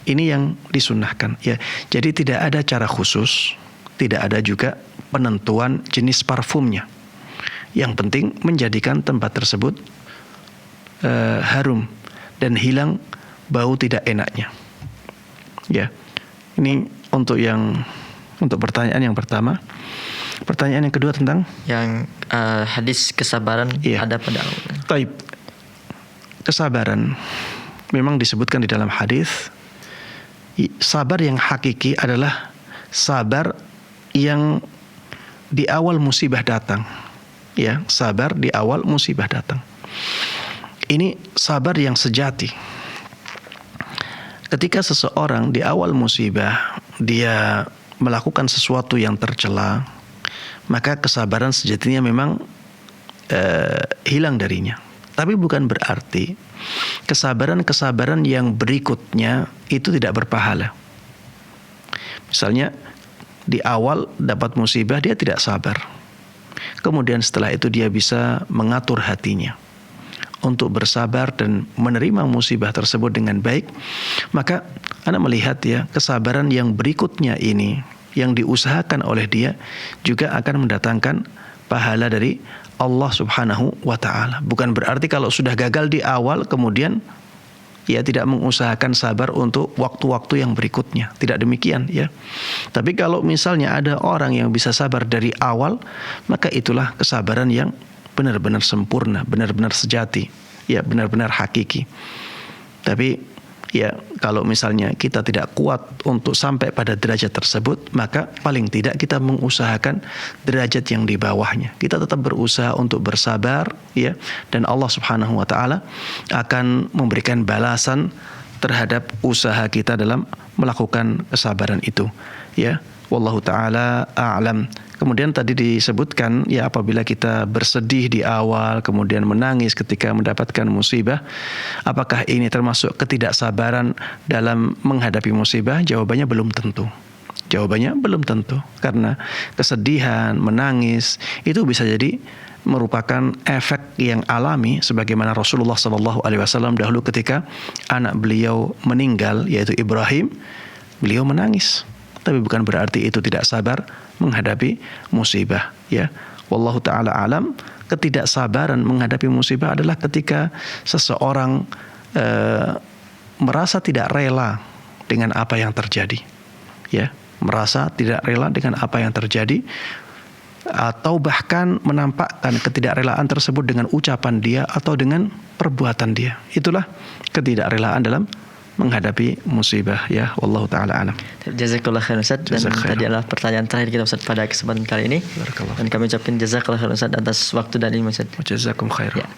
D: Ini yang disunnahkan ya. Jadi tidak ada cara khusus, tidak ada juga penentuan jenis parfumnya. Yang penting menjadikan tempat tersebut harum dan hilang bau tidak enaknya. Ya. Ini untuk pertanyaan yang pertama. Pertanyaan yang kedua tentang
C: yang hadis kesabaran ada pada Allah.
D: Taib. Kesabaran memang disebutkan di dalam hadis. Sabar yang hakiki adalah sabar yang di awal musibah datang. Ya, sabar di awal musibah datang. Ini sabar yang sejati. Ketika seseorang di awal musibah dia melakukan sesuatu yang tercela, maka kesabaran sejatinya memang hilang darinya. Tapi bukan berarti kesabaran yang berikutnya itu tidak berpahala. Misalnya di awal dapat musibah dia tidak sabar. Kemudian setelah itu dia bisa mengatur hatinya untuk bersabar dan menerima musibah tersebut dengan baik. Maka Anda melihat ya, kesabaran yang berikutnya ini yang diusahakan oleh dia juga akan mendatangkan pahala dari Allah Subhanahu wa ta'ala. Bukan berarti kalau sudah gagal di awal kemudian ya tidak mengusahakan sabar untuk waktu-waktu yang berikutnya. Tidak demikian ya. Tapi kalau misalnya ada orang yang bisa sabar dari awal, maka itulah kesabaran yang benar-benar sempurna, benar-benar sejati, ya benar-benar hakiki. Tapi ya kalau misalnya kita tidak kuat untuk sampai pada derajat tersebut, maka paling tidak kita mengusahakan derajat yang di bawahnya. Kita tetap berusaha untuk bersabar ya, dan Allah Subhanahu wa taala akan memberikan balasan terhadap usaha kita dalam melakukan kesabaran itu ya. Wallahu taala a'lam. Kemudian tadi disebutkan ya, apabila kita bersedih di awal kemudian menangis ketika mendapatkan musibah, apakah ini termasuk ketidaksabaran dalam menghadapi musibah? Jawabannya belum tentu. Jawabannya belum tentu, karena kesedihan, menangis itu bisa jadi merupakan efek yang alami, sebagaimana Rasulullah SAW dahulu ketika anak beliau meninggal yaitu Ibrahim, beliau menangis. Tapi bukan berarti itu tidak sabar menghadapi musibah ya. Wallahu taala alam. Ketidaksabaran menghadapi musibah adalah ketika seseorang merasa tidak rela dengan apa yang terjadi ya, merasa tidak rela dengan apa yang terjadi, atau bahkan menampakkan ketidakrelaan tersebut dengan ucapan dia atau dengan perbuatan dia. Itulah ketidakrelaan dalam menghadapi musibah ya. Wallahu taala alam.
C: Jazakallah khairan Ustaz. Dan tadi adalah pertanyaan terakhir kita Ustaz pada kesempatan kali ini. Dan kami ucapkan jazakallah khairan Ustaz atas waktu dan ilmu Ustaz.
D: Jazakum khairan.
C: Ya.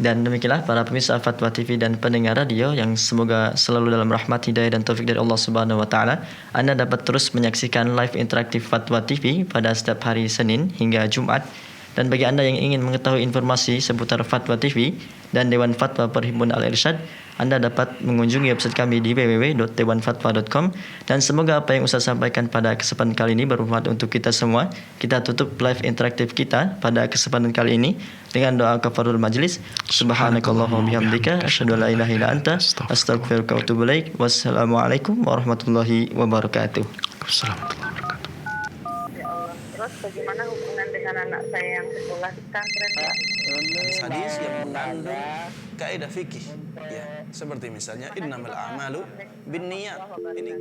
C: Dan demikianlah para pemirsa Fatwa TV dan pendengar radio yang semoga selalu dalam rahmat, hidayah dan taufik dari Allah Subhanahu wa taala. Anda dapat terus menyaksikan live interaktif Fatwa TV pada setiap hari Senin hingga Jumat. Dan bagi Anda yang ingin mengetahui informasi seputar Fatwa TV dan Dewan Fatwa Perhimpunan Al-Irsyad, Anda dapat mengunjungi website kami di www.dewanfatwa.com. Dan semoga apa yang Ustaz sampaikan pada kesempatan kali ini bermanfaat untuk kita semua. Kita tutup live interaktif kita pada kesempatan kali ini dengan doa kafarul majlis. Subhanakallahumma bihamdika asyhadu an la ilaha illa anta astaghfiruka wa atubu ilaik. Wassalamualaikum warahmatullahi wabarakatuh.
D: Assalamualaikum.
H: Terus bagaimana hubungan dengan anak saya yang sekolah di pesantren ya?
B: Hadis yang mengandung kaidah fikih ya, seperti misalnya innamal a'malu binniyat. Ini